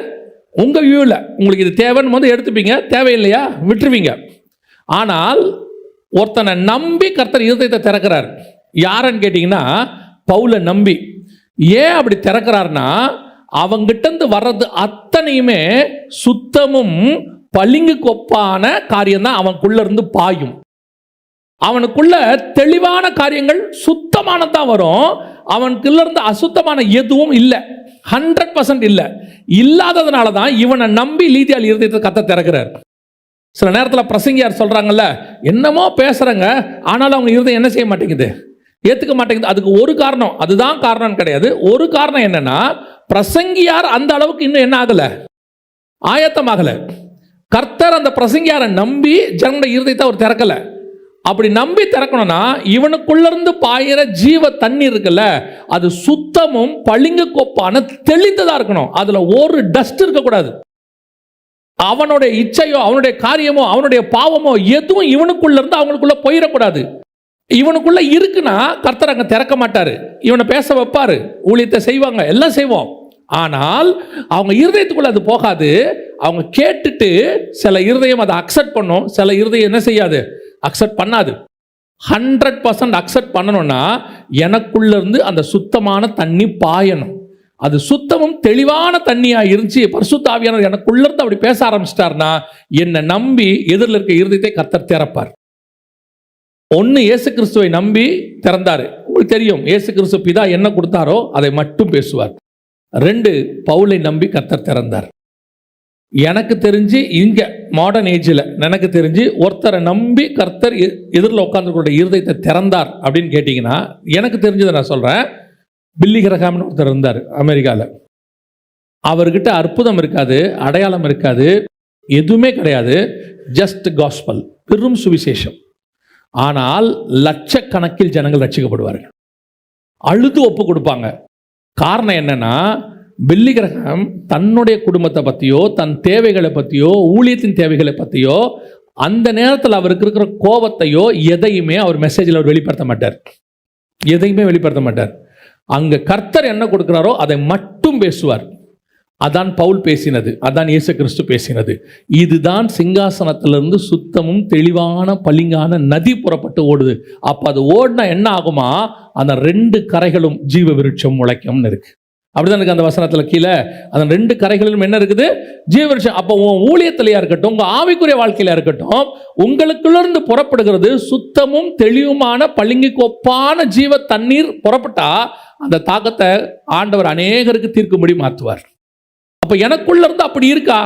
A: உங்கள் வியூவில் உங்களுக்கு இது தேவைன்னு போது எடுத்துப்பீங்க, தேவையில்லையா விட்டுருவீங்க. ஆனால் ஒருத்தனை நம்பி கர்த்தர் இருதயத்தை திறக்கிறார். யாருன்னு கேட்டிங்கன்னா, பவுலை நம்பி. ஏன் அப்படி திறக்கிறார்னா, அவங்கிட்டருந்து வர்றது அத்தனையுமே சுத்தமும் பளிங்கு கொப்பான காரியம்தான் அவனுக்குள்ள இருந்து பாயும். அவனுக்குள்ள தெளிவான காரியங்கள் சுத்தமானதான் வரும். அவனுக்குள்ள இருந்து அசுத்தமான எதுவும் இல்லை, 100% இல்லை. இல்லாததுனால தான் இவனை நம்பி லீதியாள் இருதயத்தை கர்த்தர் திறக்கிறார். சில நேரத்தில் பிரசங்கியார் சொல்றாங்கல்ல, என்னமோ பேசுறங்க, ஆனாலும் அவங்க இருதயம் என்ன செய்ய மாட்டேங்குது, ஏத்துக்க மாட்டேங்குது. அதுக்கு ஒரு காரணம், அதுதான் காரணம் கிடையாது. ஒரு காரணம் என்னன்னா, பிரசங்கியார் அந்த அளவுக்கு இன்னும் என்ன ஆகல, ஆயத்தமாகல. கர்த்தர் அந்த பிரசங்கியாரை நம்பி ஜனங்களுடைய இருதயத்தை அவர் திறக்கல. அப்படி நம்பி திறக்கணும்னா இவனுக்குள்ள இருந்து பாயிற ஜீவ தண்ணீர் இருக்குல்ல, அது சுத்தமும் பளிங்கு கோப்பான தெளிந்ததா இருக்கணும். அதுல ஒரு டஸ்ட் இருக்கக்கூடாது. அவனுடைய இச்சையோ அவனுடைய காரியமோ அவனுடைய பாவமோ எதுவும் இவனுக்குள்ள இருந்து அவனுக்குள்ள போயிடக்கூடாது. இவனுக்குள்ள இருக்குன்னா கர்த்தர் அங்க திறக்க மாட்டாரு. இவனை பேச வைப்பாரு, ஊழியத்தை செய்வாங்க, எல்லாம் செய்வோம். ஆனால் அவங்க இருதயத்துக்குள்ள அது போகாது. அவங்க கேட்டுட்டு சில இருதயம் அதை அக்செப்ட் பண்ணும், சில இருதயம் என்ன செய்யாது, அக்செப்ட் பண்ணாது. 100% அக்செப்ட் பண்ணணும்னா எனக்குள்ள இருந்து அந்த சுத்தமான தண்ணி பாயணும். அது சுத்தமும் தெளிவான தண்ணியா இருந்துச்சு, பரிசுத்த ஆவியானவர் எனக்குள்ள இருந்து அப்படி பேச ஆரம்பிச்சிட்டார்னா என்னை நம்பி எதிரில் இருக்க இருதயத்தை கர்த்தர் திறப்பார். ஒன்னு இயேசு கிறிஸ்துவை நம்பி திறந்தாரு, உங்களுக்கு தெரியும். இயேசு கிறிஸ்து பிதா என்ன கொடுத்தாரோ அதை மட்டும் பேசுவார். 2, பவுலை நம்பி கர்த்தர் திறந்தார். எனக்கு தெரிஞ்சு இங்க மாடர்ன் ஏஜில் எனக்கு தெரிஞ்சு ஒருத்தரை நம்பி கர்த்தர் எதிரில் உட்கார்ந்து இருதயத்தை திறந்தார் அப்படின்னு கேட்டீங்கன்னா, எனக்கு தெரிஞ்சதை நான் சொல்றேன். பில்லி கிரஹாம்னு ஒருத்தர் இருந்தார் அமெரிக்காவில். அவர்கிட்ட அற்புதம் இருக்காது, அடையாளம் இருக்காது, எதுவுமே கிடையாது. ஜஸ்ட் காஸ்பல், பெரும் சுவிசேஷம். ஆனால் லட்சக்கணக்கில் ஜனங்கள் ரட்சிக்கப்படுவார்கள், அழுது ஒப்பு கொடுப்பாங்க. காரணம் என்னன்னா, பில்லி கிரஹாம் தன்னுடைய குடும்பத்தை பற்றியோ தன் தேவைகளை பற்றியோ ஊழியத்தின் தேவைகளை பற்றியோ அந்த நேரத்தில் அவருக்கு இருக்கிற கோபத்தையோ எதையுமே அவர் மெசேஜில் அவர் வெளிப்படுத்த மாட்டார். எதையுமே வெளிப்படுத்த மாட்டார். அங்கே கர்த்தர் என்ன கொடுக்குறாரோ அதை மட்டும் பேசுவார். அதான் பவுல் பேசினது, அதான் இயேசு கிறிஸ்து பேசினது. இதுதான் சிங்காசனத்திலிருந்து சுத்தமும் தெளிவான பளிங்கான நதி புறப்பட்டு ஓடுது. அப்போ அது ஓடினா என்ன ஆகுமா, அந்த 2 கரைகளும் ஜீவ விருட்சம் முளைக்கும்னு இருக்கு. அப்படிதான் இருக்கு அந்த வசனத்தில் கீழே. அந்த 2 கரைகளிலும் என்ன இருக்குது, ஜீவ விருட்சம். அப்போ உன் ஊழியத்திலையா இருக்கட்டும், உங்க ஆவிக்குரிய வாழ்க்கையில இருக்கட்டும், உங்களுக்குள்ளிருந்து புறப்படுகிறது சுத்தமும் தெளிவுமான பளிங்கு கோப்பான ஜீவ தண்ணீர் புறப்பட்டா அந்த தாக்கத்தை ஆண்டவர் அநேகருக்கு தீர்க்கும்படி மாற்றுவார். அப்ப எனக்குள்ள இருந்து அப்படி இருக்கா,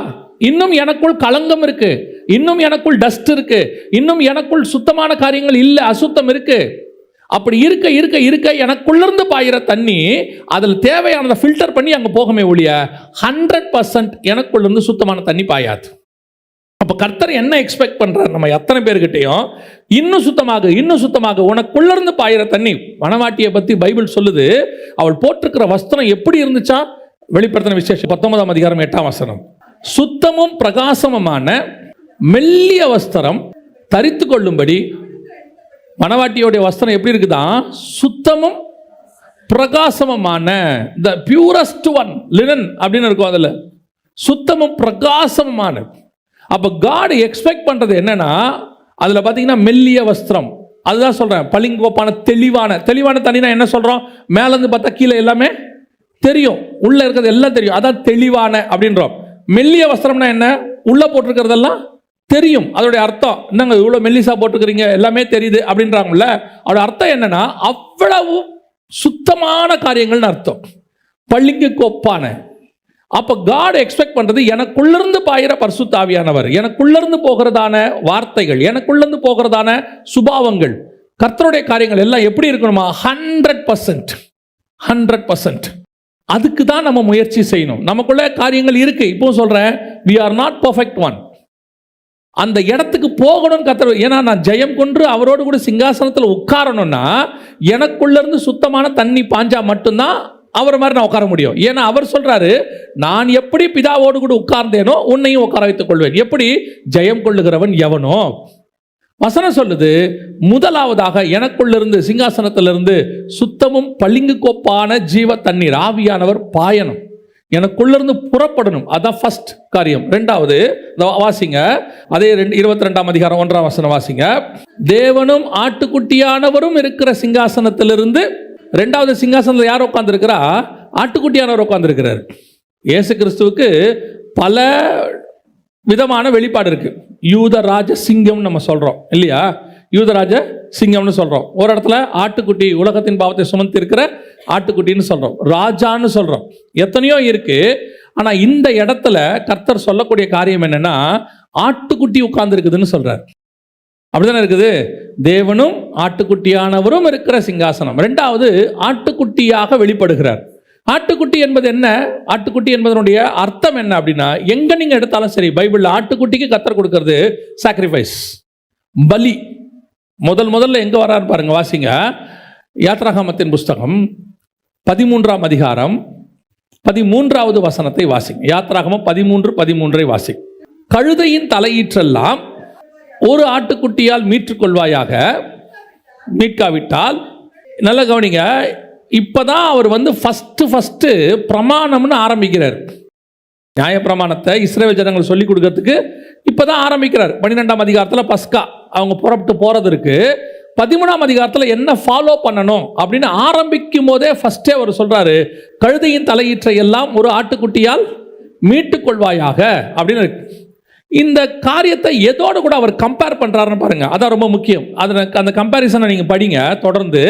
A: இன்னும் எனக்குள் களங்கம் இருக்கு, இன்னும் எனக்குள் டஸ்ட் இருக்கு, இன்னும் எனக்குள் சுத்தமான காரியங்கள் இல்லை, அசுத்தம் இருக்கு. அப்படி இருக்க இருக்க இருக்க எனக்குள்ள இருந்து பாயிற தண்ணி அதில் தேவையானதை ஃபில்டர் பண்ணி அங்கே போகமே ஒழிய 100% எனக்குள்ள இருந்து சுத்தமான தண்ணி பாயாது. அப்போ கர்த்தர் என்ன எக்ஸ்பெக்ட் பண்றாரு, நம்ம எத்தனை பேர்கிட்டையும் இன்னும் சுத்தமாக இன்னும் சுத்தமாக உனக்குள்ள இருந்து பாயிற தண்ணி. மணவாட்டியை பத்தி பைபிள் சொல்லுது, அவள் போட்டிருக்கிற வஸ்திரம் எப்படி இருந்துச்சா, வெளிப்படுத்தின விசேஷம் 19ஆம் அதிகாரம் 8ஆம் வசனம். சுத்தமும் பிரகாசமுமான மெல்லிய வஸ்திரம் தரித்து கொள்ளும்படி. மணவாட்டியோடைய வஸ்திரம் எப்படி இருக்குதான், சுத்தமும் பிரகாசமுமான, த பியூரஸ்ட் ஒன் லினன் அப்படின்னு இருக்கும், அதில் சுத்தமும் பிரகாசமுமான. அப்போ காட் எக்ஸ்பெக்ட் பண்றது என்னன்னா, அதுல பாத்தீங்கன்னா மெல்லிய வஸ்திரம், அதுதான் சொல்றேன். பளிங்கோப்பான தெளிவான தண்ணினா என்ன சொல்றோம், மேல இருந்து பார்த்தா கீழே எல்லாமே தெரியும், உள்ள இருக்கிறது எல்லாம் தெரியும், அதான் தெளிவான அப்படின்றோம். மெல்லிய வஸ்திரம்னா என்ன, உள்ள போட்டிருக்கிறதெல்லாம் தெரியும். அதோடைய அர்த்தம் என்னங்க, இவ்வளவு மெல்லிசா போட்டுக்கிறீங்க, எல்லாமே தெரியுது அப்படின்றாங்கல்ல, அதோட அர்த்தம் என்னன்னா அவ்வளவு சுத்தமான காரியங்கள்னு அர்த்தம், பளிங்கு கோப்பான. அப்ப காட் எக்ஸ்பெக்ட் பண்றது எனக்குள்ளிருந்து பாயிற பரிசுத்த ஆவியானவர், எனக்குள்ளிருந்து போகிறதான வார்த்தைகள், எனக்குள்ளிருந்து போகிறதான சுபாவங்கள், கர்த்தருடைய காரியங்கள் எல்லாம் எப்படி இருக்கணுமா, 100%. அதுக்கு தான் நம்ம முயற்சி செய்யணும். நமக்குள்ள காரியங்கள் இருக்கு, இப்போ சொல்றேன், we are not perfect one. அந்த இடத்துக்கு போகணும்னு கர்த்தர், ஏன்னா நான் ஜெயம் கொண்டு அவரோடு கூட சிங்காசனத்தில் உட்காரணும்னா எனக்குள்ள இருந்து சுத்தமான தண்ணி பாஞ்சா மட்டும்தான் அவர் மாதிரி நான் உட்கார முடியும். ஏன்னா அவர் சொல்றாரு, நான் எப்படி பிதாவோடு கூட உட்கார்ந்தேனோ உன்னையும் உட்கார வைத்துக் கொள்வேன். எப்படி, ஜெயம் கொள்ளுகிறவன் எவனோ. வசனம் சொல்லுது, முதலாவதாக எனக்குள்ளிருந்து சிங்காசனத்திலிருந்து சுத்தமும் பளிங்கு கோப்பான ஜீவ தண்ணீர் ஆவியானவர் பாயணும், எனக்குள்ளிருந்து புறப்படணும். அதான் ஃபர்ஸ்ட் காரியம். 2வது வாசிங்க, அதே 22ஆம் அதிகாரம் 1ஆம் வசனம் வாசிங்க. தேவனும் ஆட்டுக்குட்டியானவரும் இருக்கிற சிங்காசனத்திலிருந்து, 2வது சிங்காசனத்தில் யார் உட்கார்ந்து இருக்கிறா, ஆட்டுக்குட்டியானவர் உட்கார்ந்து இருக்கிறார். இயேசு கிறிஸ்துவுக்கு பல விதமான வெளிப்பாடு இருக்கு. யூதராஜ சிங்கம் நம்ம சொல்றோம் இல்லையா, யூதராஜ சிங்கம்னு சொல்றோம். ஒரு இடத்துல ஆட்டுக்குட்டி, உலகத்தின் பாவத்தை சுமந்து இருக்கிற ஆட்டுக்குட்டின்னு சொல்றோம், ராஜான்னு சொல்றோம், எத்தனையோ இருக்கு. ஆனா இந்த இடத்துல கர்த்தர் சொல்லக்கூடிய காரியம் என்னன்னா, ஆட்டுக்குட்டி உட்கார்ந்து இருக்குதுன்னு சொல்றார். அப்படிதானே இருக்குது. தேவனும் ஆட்டுக்குட்டியானவரும் இருக்கிற சிங்காசனம். ரெண்டாவது, ஆட்டுக்குட்டியாக வெளிப்படுகிறார். ஆட்டுக்குட்டி என்பது என்ன? ஆட்டுக்குட்டி என்பதனுடைய அர்த்தம் என்ன அப்படின்னா, எங்க நீங்க எடுத்தாலும் சரி பைபிள்ல ஆட்டுக்குட்டிக்கு கர்த்தர் கொடுக்கிறது சாக்ரிஃபைஸ், பலி. முதல்ல எங்க வராரு பாருங்க, வாசிங்க. யாத்ராகமத்தின் புஸ்தகம் 13ஆம் அதிகாரம் 13வது வசனத்தை வாசிங்க. யாத்ராகமம் 13:13 வாசிங்க. கழுதையின் தலையீற்றெல்லாம் ஒரு ஆட்டுக்குட்டியால் மீட்டுக் கொள்வாயாக, மீட்காவிட்டால். நல்ல கவனிங்க, இப்பதான் அவர் ஃபர்ஸ்ட் பிரமாணம்னு ஆரம்பிக்கிறார். நியாய பிரமாணத்தை இஸ்ரவேல் ஜனங்கள் சொல்லி கொடுக்கறதுக்கு இப்பதான் ஆரம்பிக்கிறார். 12ஆம் அதிகாரத்தில் பஸ்கா அவங்க புறப்பட்டு போறது இருக்கு. 13ஆம் அதிகாரத்தில் என்ன ஃபாலோ பண்ணணும் அப்படின்னு ஆரம்பிக்கும் போதே ஃபர்ஸ்டே அவர் சொல்றாரு, கழுதையின் தலையீற்றை எல்லாம் ஒரு ஆட்டுக்குட்டியால் மீட்டுக் கொள்வாயாக அப்படின்னு இருக்கு. இந்த காரியத்தை எதோடு கூட அவர் கம்பேர் பண்றாருன்னு பாருங்க, அதான் ரொம்ப முக்கியம். அந்த கம்பேரிசனை நீங்க படிங்க தொடர்ந்து.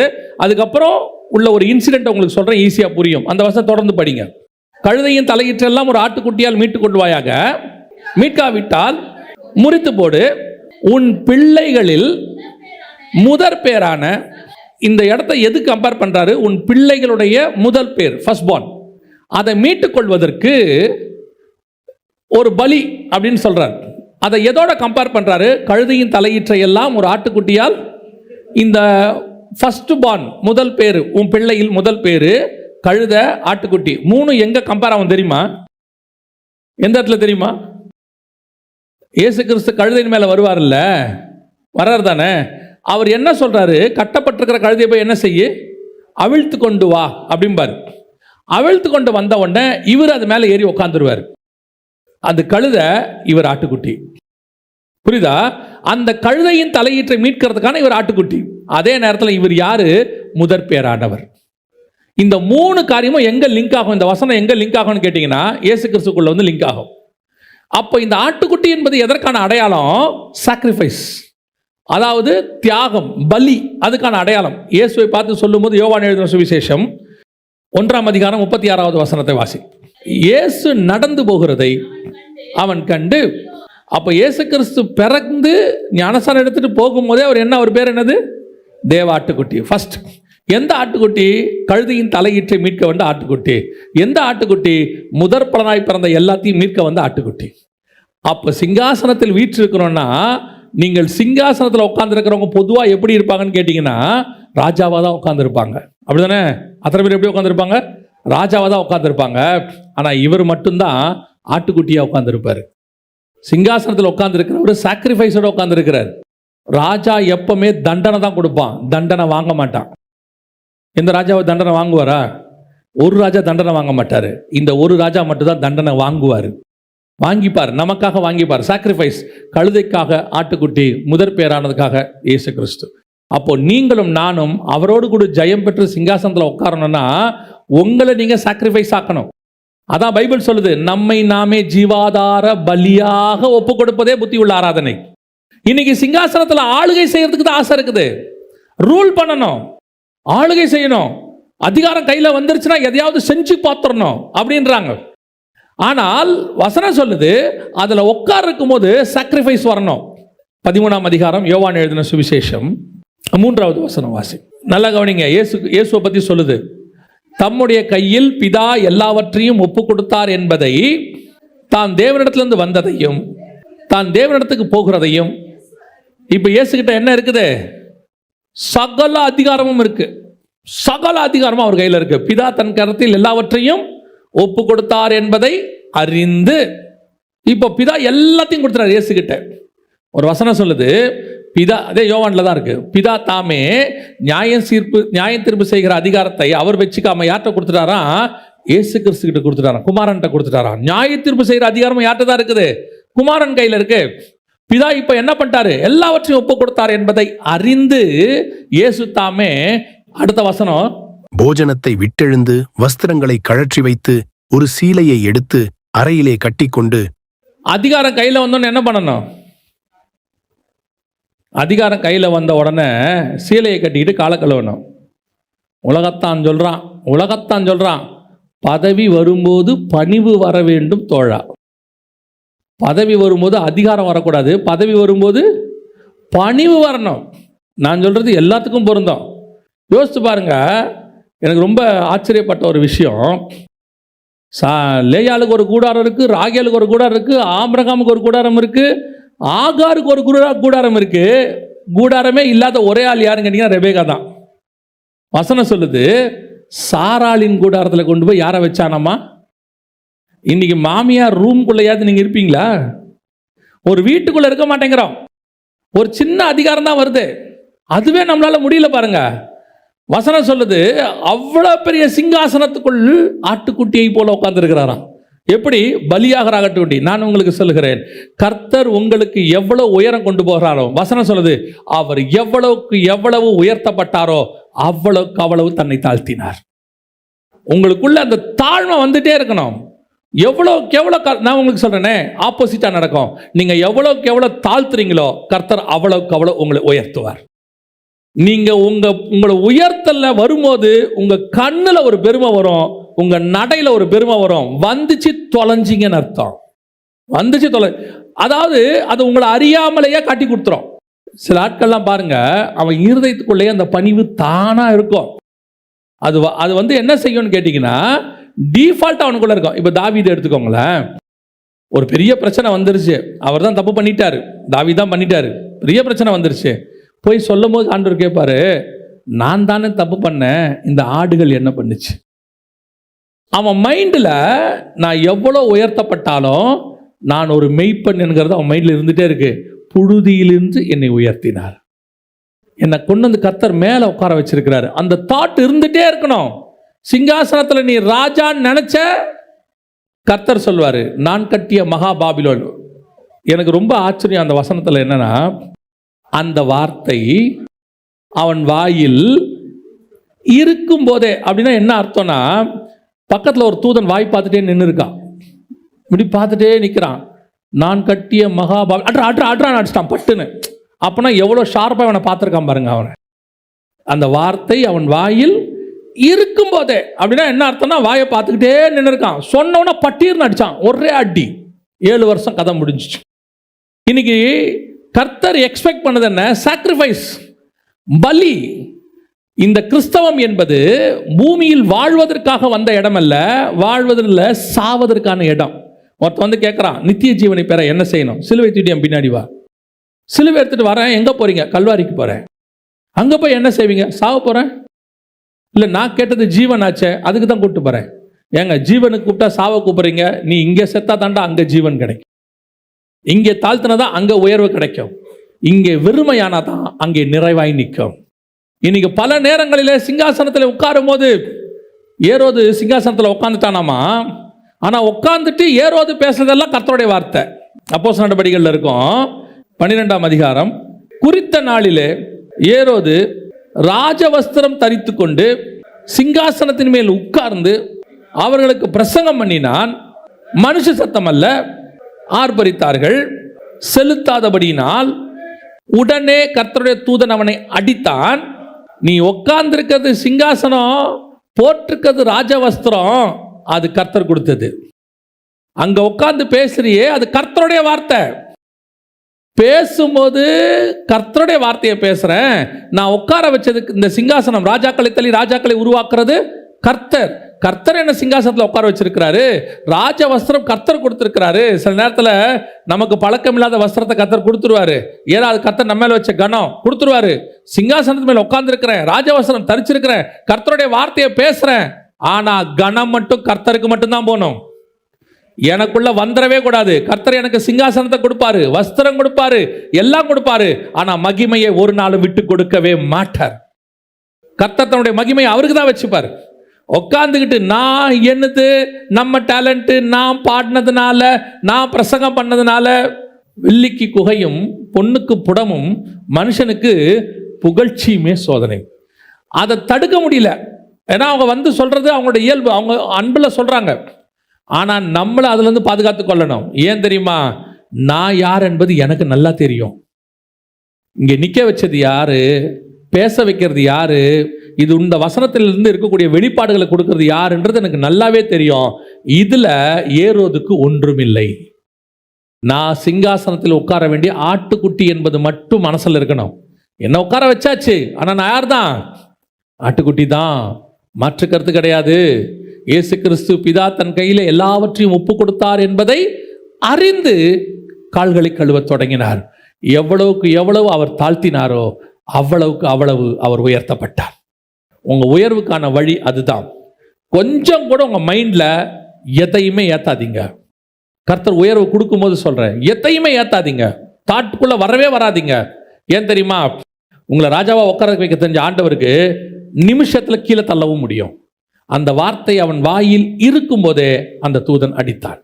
A: அதுக்கப்புறம் உள்ள ஒரு இன்சிடென்ட் உங்களுக்கு சொல்றேன், ஈஸியா புரியும். அந்த வசனம் தொடர்ந்து படிங்க. கழுதையின் தலையீற்றெல்லாம் ஒரு ஆட்டுக்குட்டியால் மீட்டுக் கொள்வாயாக, மீட்காவிட்டால் முறித்து போடு. உன் பிள்ளைகளில் முதற் பேரான, இந்த இடத்தை எது கம்பேர் பண்றாரு? உன் பிள்ளைகளுடைய முதல் பேர், ஃபர்ஸ்ட் பார்ன், அதை மீட்டுக் கொள்வதற்கு ஒரு பலி அப்படின்னு சொல்றார். அதை எதோட கம்பேர் பண்றாரு? கழுதையின் தலையீற்றை எல்லாம் ஒரு ஆட்டுக்குட்டியால், இந்த ஃபர்ஸ்ட் பார்ன் முதல் பேரு, உன் பிள்ளையில் முதல் பேரு, கழுதை, ஆட்டுக்குட்டி, மூணு எங்க கம்பேர் ஆகும் தெரியுமா? எந்த இடத்துல தெரியுமா? இயேசு கிறிஸ்து கழுதையின் மேல வருவார்ல, வர்றார் தானே. அவர் என்ன சொல்றாரு? கட்டப்பட்டிருக்கிற கழுதையை போய் என்ன செய்ய, அவிழ்த்து கொண்டு வா அப்படிம்பாரு. அவிழ்த்து கொண்டு வந்த உடனே இவர் அது மேல ஏறி உட்காந்துருவார். அந்த கழுதை, இவர் ஆட்டுக்குட்டி. புரியுதா? அந்த கழுதையின் தலையீற்றை மீட்கிறதுக்கான இவர் ஆட்டுக்குட்டி. அதே நேரத்தில் இவர் யாரு? முதற் பேரானவர். இந்த மூணு காரியமும் எங்க லிங்க் ஆகும்? இந்த வசனம் எங்க லிங்க் ஆகும்னு கேட்டீங்கன்னா, இயேசு கிறிஸ்துக்குள்ள லிங்க் ஆகும். அப்போ இந்த ஆட்டுக்குட்டி என்பது எதற்கான அடையாளம்? சாக்ரிஃபைஸ், அதாவது தியாகம், பலி, அதுக்கான அடையாளம். இயேசுவை பார்த்து சொல்லும்போது யோவான் எழுதின சுவிசேஷம் 1ஆம் அதிகாரம் 36வது வசனத்தை வாசி. இயேசு நடந்து போகிறதை அவன் கண்டு, அப்ப இயேசு கிறிஸ்து பிறந்து ஞானஸ்நானம் எடுத்துட்டு போகும்போதே அவர் பேர் என்னது? தேவ ஆட்டுக்குட்டி. ஃபர்ஸ்ட் எந்த ஆட்டுக்குட்டி? கழுதையின் தலையீற்றை மீட்க வந்த ஆட்டுக்குட்டி. எந்த ஆட்டுக்குட்டி? முதற் பலனாய் பிறந்த எல்லாத்தையும் மீட்க வந்த ஆட்டுக்குட்டி. அப்ப சிங்காசனத்தில் வீற்றிருக்கிறோம்னா, நீங்கள் சிங்காசனத்தில் உட்கார்ந்து இருக்கிறவங்க பொதுவாக எப்படி இருப்பாங்கன்னு கேட்டீங்கன்னா, ராஜாவாக தான் உட்கார்ந்துருப்பாங்க. அப்படிதானே? அத்தனை பேர் எப்படி உட்காந்துருப்பாங்க? ராஜாவாக தான் உட்காந்துருப்பாங்க. ஆனால் இவர் மட்டும்தான் ஆட்டுக்குட்டியாக உட்காந்துருப்பார். சிங்காசனத்தில் உட்காந்துருக்கிறவர் சாக்ரிஃபைஸோட உட்காந்துருக்கிறார். ராஜா எப்பவுமே தண்டனை தான் கொடுப்பான், தண்டனை வாங்க மாட்டான். எந்த ராஜாவை தண்டனை வாங்குவாரா? ஒரு ராஜா தண்டனை வாங்க மாட்டாரு. இந்த ஒரு ராஜா மட்டும்தான் தண்டனை வாங்குவார், வாங்கிப்பார், நமக்காக வாங்கிப்பார். சாக்ரிஃபைஸ், கழுதைக்காக ஆட்டுக்குட்டி, முதற் பேரானதுக்காக இயேசு கிறிஸ்து. அப்போ நீங்களும் நானும் அவரோடு கூட ஜெயம் பெற்று சிங்காசனத்தில் உட்காரணும்னா உங்களை நீங்க சாக்ரிஃபைஸ் ஆக்கணும். அதான் பைபிள் சொல்லுது, நம்மை நாமே ஜீவாதார பலியாக ஒப்பு கொடுப்பதே புத்தி உள்ள ஆராதனை. இன்னைக்கு சிங்காசனத்தில் ஆளுகை செய்யறதுக்கு தான் ஆசை இருக்குது. ரூல் பண்ணணும், ஆளுகை செய்யணும், அதிகாரம் கையில வந்துருச்சுன்னா எதையாவது செஞ்சு பார்த்துடணும் அப்படின்றாங்க. ஆனால் வசனம் சொல்லுது, அதுல உட்கார் இருக்கும் போது சாக்ரிஃபைஸ் வரணும். 13ஆம் அதிகாரம் யோவான் எழுதின சுவிசேஷம் 3வது வசனம் வாசி. நல்லா கவனிங்க. இயேசுவை பத்தி சொல்லுது, தம்முடைய கையில் பிதா எல்லாவற்றையும் ஒப்பு கொடுத்தார் என்பதை, தான் தேவனிடத்திலிருந்து வந்ததையும் தான் தேவனிடத்துக்கு போகிறதையும். இப்ப இயேசுகிட்ட என்ன இருக்குது? சகல அதிகாரமும் இருக்கு. சகல அதிகாரமும் அவர் கையில் இருக்கு. பிதா தன் கரத்தில் எல்லாவற்றையும் ஒப்பு கொடுத்தார் என்பதை அறிந்து, இப்போ பிதா எல்லாத்தையும் கொடுத்துறாரு இயேசுகிட்ட. ஒரு வசனம் சொல்லுது, பிதா, அதே யோவான்ல தான் இருக்கு, பிதா தாமே நியாய தீர்ப்பு செய்கிற அதிகாரத்தை அவர் வச்சுக்காம யார்கிட்ட கொடுத்துட்டாரா? இயேசு கிறிஸ்து கிட்ட கொடுத்துட்டாரா, குமாரன்ட்ட கொடுத்துட்டாரா. நியாய தீர்ப்பு செய்கிற அதிகாரம் யார்கிட்ட தான் இருக்குது? குமாரன் கையில் இருக்கு. பிதா இப்ப என்ன பண்ணிட்டாரு? எல்லாவற்றையும் ஒப்பு கொடுத்தார் என்பதை அறிந்து இயேசு தாமே, அடுத்த வசனம்,
B: போஜனத்தை விட்டெழுந்து வஸ்திரங்களை கழற்றி வைத்து ஒரு சீலையை எடுத்து அறையிலே கட்டிக்கொண்டு. அதிகாரம்
A: கையில வந்தோன்னு என்ன பண்ணணும்? அதிகாரம் கையில் வந்த உடனே சீலையை கட்டிக்கிட்டு காலை கழுவணும். உலகத்தான் சொல்றான், பதவி வரும்போது பணிவு வர வேண்டும் தோழா. பதவி வரும்போது அதிகாரம் வரக்கூடாது, பதவி வரும்போது பணிவு வரணும். நான் சொல்கிறது எல்லாத்துக்கும் பொருந்தும். யோசித்து பாருங்க, எனக்கு ரொம்ப ஆச்சரியப்பட்ட ஒரு விஷயம். லேயாளுக்கு ஒரு கூடாரம் இருக்குது, ராகேலுக்கு ஒரு கூடாரம் இருக்குது, ஆபிரகாமுக்கு ஒரு கூடாரம் இருக்குது, ஆகாருக்கு ஒரு கூடாரம் இருக்குது. கூடாரமே இல்லாத ஒரே ஆள் யாருன்னு கேட்டிங்கன்னா ரெபேக்கா தான். வசனம் சொல்லுது, சாராளின் கூடாரத்தில் கொண்டு போய் யாரை வச்சானம்மா? இன்னைக்கு மாமியார் ரூம்குள்ளையாவது நீங்கள் இருப்பீங்களா? ஒரு வீட்டுக்குள்ளே இருக்க மாட்டேங்கிறோம். ஒரு சின்ன அதிகாரம் தான் வருது, அதுவே நம்மளால முடியல பாருங்க. வசனம் சொல்லுது, அவ்வளோ பெரிய சிங்காசனத்துக்குள் ஆட்டுக்குட்டியை போல உட்கார்ந்துருக்கிறாராம். எப்படி? பலியாகிற ஆட்டுக்குட்டி. நான் உங்களுக்கு சொல்லுகிறேன், கர்த்தர் உங்களுக்கு எவ்வளவு உயரம் கொண்டு போகிறாரோ, வசனம் சொல்லுது, அவர் எவ்வளவுக்கு எவ்வளவு உயர்த்தப்பட்டாரோ அவ்வளவுக்கு அவ்வளவு தன்னை தாழ்த்தினார். உங்களுக்குள்ள அந்த தாழ்மை வந்துட்டே இருக்கணும். எவ்வளோக்கு எவ்வளோ, நான் உங்களுக்கு சொல்றேனே, ஆப்போசிட்டா நடக்கும். நீங்க எவ்வளோக்கு எவ்வளோ தாழ்த்துறீங்களோ கர்த்தர் அவ்வளவுக்கு அவ்வளோ உங்களை உயர்த்துவார். நீங்க உங்களை உயர்த்தல வரும்போது உங்க கண்ணுல ஒரு பெருமை வரும், உங்க நடையில ஒரு பெருமை வரும். வந்துச்சு தொலைஞ்சிங்கன்னு அர்த்தம். வந்துச்சு அதாவது அது உங்களை அறியாமலேயே காட்டி கொடுத்துரும். சில ஆட்கள்லாம் பாருங்க, அவன் இருதயத்துக்குள்ளேயே அந்த பணிவு தானா இருக்கும். அது வந்து என்ன செய்யும்னு கேட்டீங்கன்னா, டிஃபால்ட் அவனுக்குள்ள இருக்கும். இப்போ தாவீது எடுத்துக்கோங்களேன், ஒரு பெரிய பிரச்சனை வந்துருச்சு, அவர் தான் தப்பு பண்ணிட்டாரு, தாவீது தான் பண்ணிட்டாரு, பெரிய பிரச்சனை வந்துருச்சு. போய் சொல்லும் போது ஆண்டவர் கேட்பாரு, நான் தானே தப்பு பண்ணேன், இந்த ஆடுகள் என்ன பண்ணுச்சு? அவன் மைண்டில் நான் எவ்வளோ உயர்த்தப்பட்டாலும் நான் ஒரு மெய்ப்பன் என்கிறது அவன் மைண்டில் இருந்துகிட்டே இருக்கு. புழுதியிலிருந்து என்னை உயர்த்தினார், என்னை கொண்டு வந்து கர்த்தர் மேலே உட்கார வச்சிருக்கிறாரு. அந்த தாட் இருந்துகிட்டே இருக்கணும். சிங்காசனத்தில் நீ ராஜான்னு நினச்ச, கர்த்தர் சொல்வார், நான் கட்டிய மகா பாபிலோன். எனக்கு ரொம்ப ஆச்சரியம் அந்த வசனத்தில் என்னன்னா, அந்த வார்த்தை அவன் வாயில் இருக்கும் போதே, அப்படின்னா என்ன அர்த்தம்னா, பக்கத்தில் ஒரு தூதன் வாய் பார்த்துட்டே நின்று இருக்கான், இப்படி பார்த்துட்டே நிற்கிறான். நான் கட்டிய மகாபாபி அட்ரான் அடிச்சிட்டான் பட்டுன்னு. அப்போனா எவ்வளோ ஷார்ப்பாக அவனை பார்த்துருக்கான் பாருங்க. அவனை அந்த வார்த்தை அவன் வாயில் இருக்கும் போதே, அப்படின்னா என்ன அர்த்தம்னா, வாயை பார்த்துக்கிட்டே நின்று இருக்கான். சொன்னவன பட்டீர்னு அடிச்சான், ஒரே அடி. 7 வருஷம் கதை முடிஞ்சிச்சு. இன்னைக்கு கர்த்தர் எக்ஸ்பெக்ட் பண்ணது என்ன? சாக்ரிஃபைஸ், பலி. இந்த கிறிஸ்தவம் என்பது பூமியில் வாழ்வதற்காக வந்த இடம் அல்ல, வாழ்வதில் சாவதற்கான இடம். ஒருத்தன் வந்து கேட்குறான், நித்திய ஜீவனை பெற என்ன செய்யணும்? சிலுவை தூக்கிட்டு என் பின்னாடி வா. சிலுவை எடுத்துட்டு வரேன். எங்கே போறீங்க? கல்வாரிக்கு போகிறேன். அங்கே போய் என்ன செய்வீங்க? சாவ போகிறேன். இல்லை, நான் கேட்டது ஜீவன் ஆச்சே, அதுக்கு தான் கூப்பிட்டு போகிறேன். ஏங்க, ஜீவனுக்கு கூப்பிட்டா சாவ கூப்பிட்றீங்க? நீ இங்கே செத்தா தாண்டா அங்கே ஜீவன் கிடைக்கும். இங்கே தாழ்த்தினதான் அங்கே உயர்வு கிடைக்கும். இங்கே வெறுமையானா தான் அங்கே நிறைவாய் நிற்கும். இன்னைக்கு பல நேரங்களில் சிங்காசனத்தில் உட்காரும் போது, ஏரோது சிங்காசனத்தில் உட்காந்துட்டானாமா, ஆனால் உட்காந்துட்டு ஏரோது பேசுறதெல்லாம் கர்த்தருடைய வார்த்தை. அப்போஸ்தலர் நடபடிகளில் இருக்கும் 12ஆம் அதிகாரம். குறித்த நாளிலே ஏரோது ராஜவஸ்திரம் தரித்து கொண்டு சிங்காசனத்தின் மேல் உட்கார்ந்து அவர்களுக்கு பிரசங்கம் பண்ணினான். மனுஷ சத்தம் அல்ல, ஆர்ப்பரித்தார்கள். செலுத்தாதபடியினால் உடனே கர்த்தருடைய தூதன் அவனை அடித்தான். நீ உட்கார்ந்திருக்கிறது சிங்காசனம், போட்டிருக்கிறது ராஜவஸ்திரம், அது கர்த்தர் கொடுத்தது. அங்க உட்கார்ந்து பேசுறியே, அது கர்த்தருடைய வார்த்தை. பேசும்போது கர்த்தருடைய வார்த்தையை பேசுறேன். நான் உட்கார வச்சதுக்கு இந்த சிங்காசனம், ராஜாக்களை தள்ளி ராஜாக்களை உருவாக்குறது கர்த்தர். கர்த்தர் என்ன சிங்காசனத்தில் உட்கார வச்சிருக்கிறாரு, ராஜ வஸ்திரம் கர்த்தர் கொடுத்திருக்கிறாரு. சில நேரத்தில் நமக்கு பழக்கம் இல்லாத வஸ்திரத்தை கர்த்தர் கொடுத்துருவாரு. ஏன்னா அது கர்த்தர் நம்ம மேல வச்ச கனம் கொடுத்துருவாரு. சிங்காசனத்து மேல உட்கார்ந்துருக்கிறேன், ராஜ வஸ்திரம் தரிச்சிருக்கிறேன், கர்த்தருடைய வார்த்தையை பேசுறேன். ஆனா கனம் மட்டும் கர்த்தருக்கு மட்டும்தான் போகணும், எனக்குள்ள வந்துடவே கூடாது. கர்த்தர் எனக்கு சிங்காசனத்தை கொடுப்பாரு, வஸ்திரம் கொடுப்பாரு, எல்லாம் கொடுப்பாரு. ஆனா மகிமையை ஒரு நாளும் விட்டு கொடுக்கவே மாட்டார். கர்த்தர் தன்னுடைய மகிமையை அவருக்கு தான் வச்சுப்பாரு. உட்காந்துக்கிட்டு நான் என்னது, நம்ம டேலண்ட்டு, நான் பாடினதுனால, நான் பிரசங்கம் பண்ணதுனால, வெள்ளிக்கு குகையும் பொண்ணுக்கு புடமும் மனுஷனுக்கு புகழ்ச்சியுமே சோதனை. அதை தடுக்க முடியல. ஏன்னா அவங்க வந்து சொல்றது அவங்களோட இயல்பு, அவங்க அன்பில் சொல்றாங்க. ஆனால் நம்மளை அதுலேருந்து பாதுகாத்து கொள்ளணும். ஏன் தெரியுமா? நான் யார் என்பது எனக்கு நல்லா தெரியும். இங்கே நிற்க வச்சது யாரு, பேச வைக்கிறது யாரு, இது இந்த வசனத்திலிருந்து இருக்கக்கூடிய வெளிப்பாடுகளை கொடுக்கறது யாருன்றது எனக்கு நல்லாவே தெரியும். இதுல ஏரோதுக்கு ஒன்றுமில்லை. நான் சிங்காசனத்தில் உட்கார வேண்டிய ஆட்டுக்குட்டி என்பது மட்டும் மனசுல இருக்கணும். என்ன உட்கார வச்சாச்சு, ஆனா நான் யார் தான்? ஆட்டுக்குட்டி தான். மாற்று கருத்து கிடையாது. இயேசு கிறிஸ்து பிதா தன் கையில எல்லாவற்றையும் ஒப்பு கொடுத்தார் என்பதை அறிந்து கால்களை கழுவத் தொடங்கினார். எவ்வளவுக்கு எவ்வளவு அவர் தாழ்த்தினாரோ அவ்வளவுக்கு அவ்வளவு அவர் உயர்த்தப்பட்டார். உங்க உயர்வுக்கான வழி அதுதான். கொஞ்சம் கூட உங்க மைண்ட்ல எதையுமே ஏத்தாதீங்க. கர்த்தர் உயர்வு கொடுக்கும்போது சொல்றேன், எதையுமே ஏத்தாதீங்க. தாட்டுக்குள்ள வரவே வராதீங்க. ஏன் தெரியுமா? உங்களை ராஜாவா உட்கார வைக்க தெரிஞ்ச ஆண்டவருக்கு நிமிஷத்துல கீழே தள்ளவும் முடியும். அந்த வார்த்தை அவன் வாயில் இருக்கும் போதே அந்த தூதன் அடித்தான்.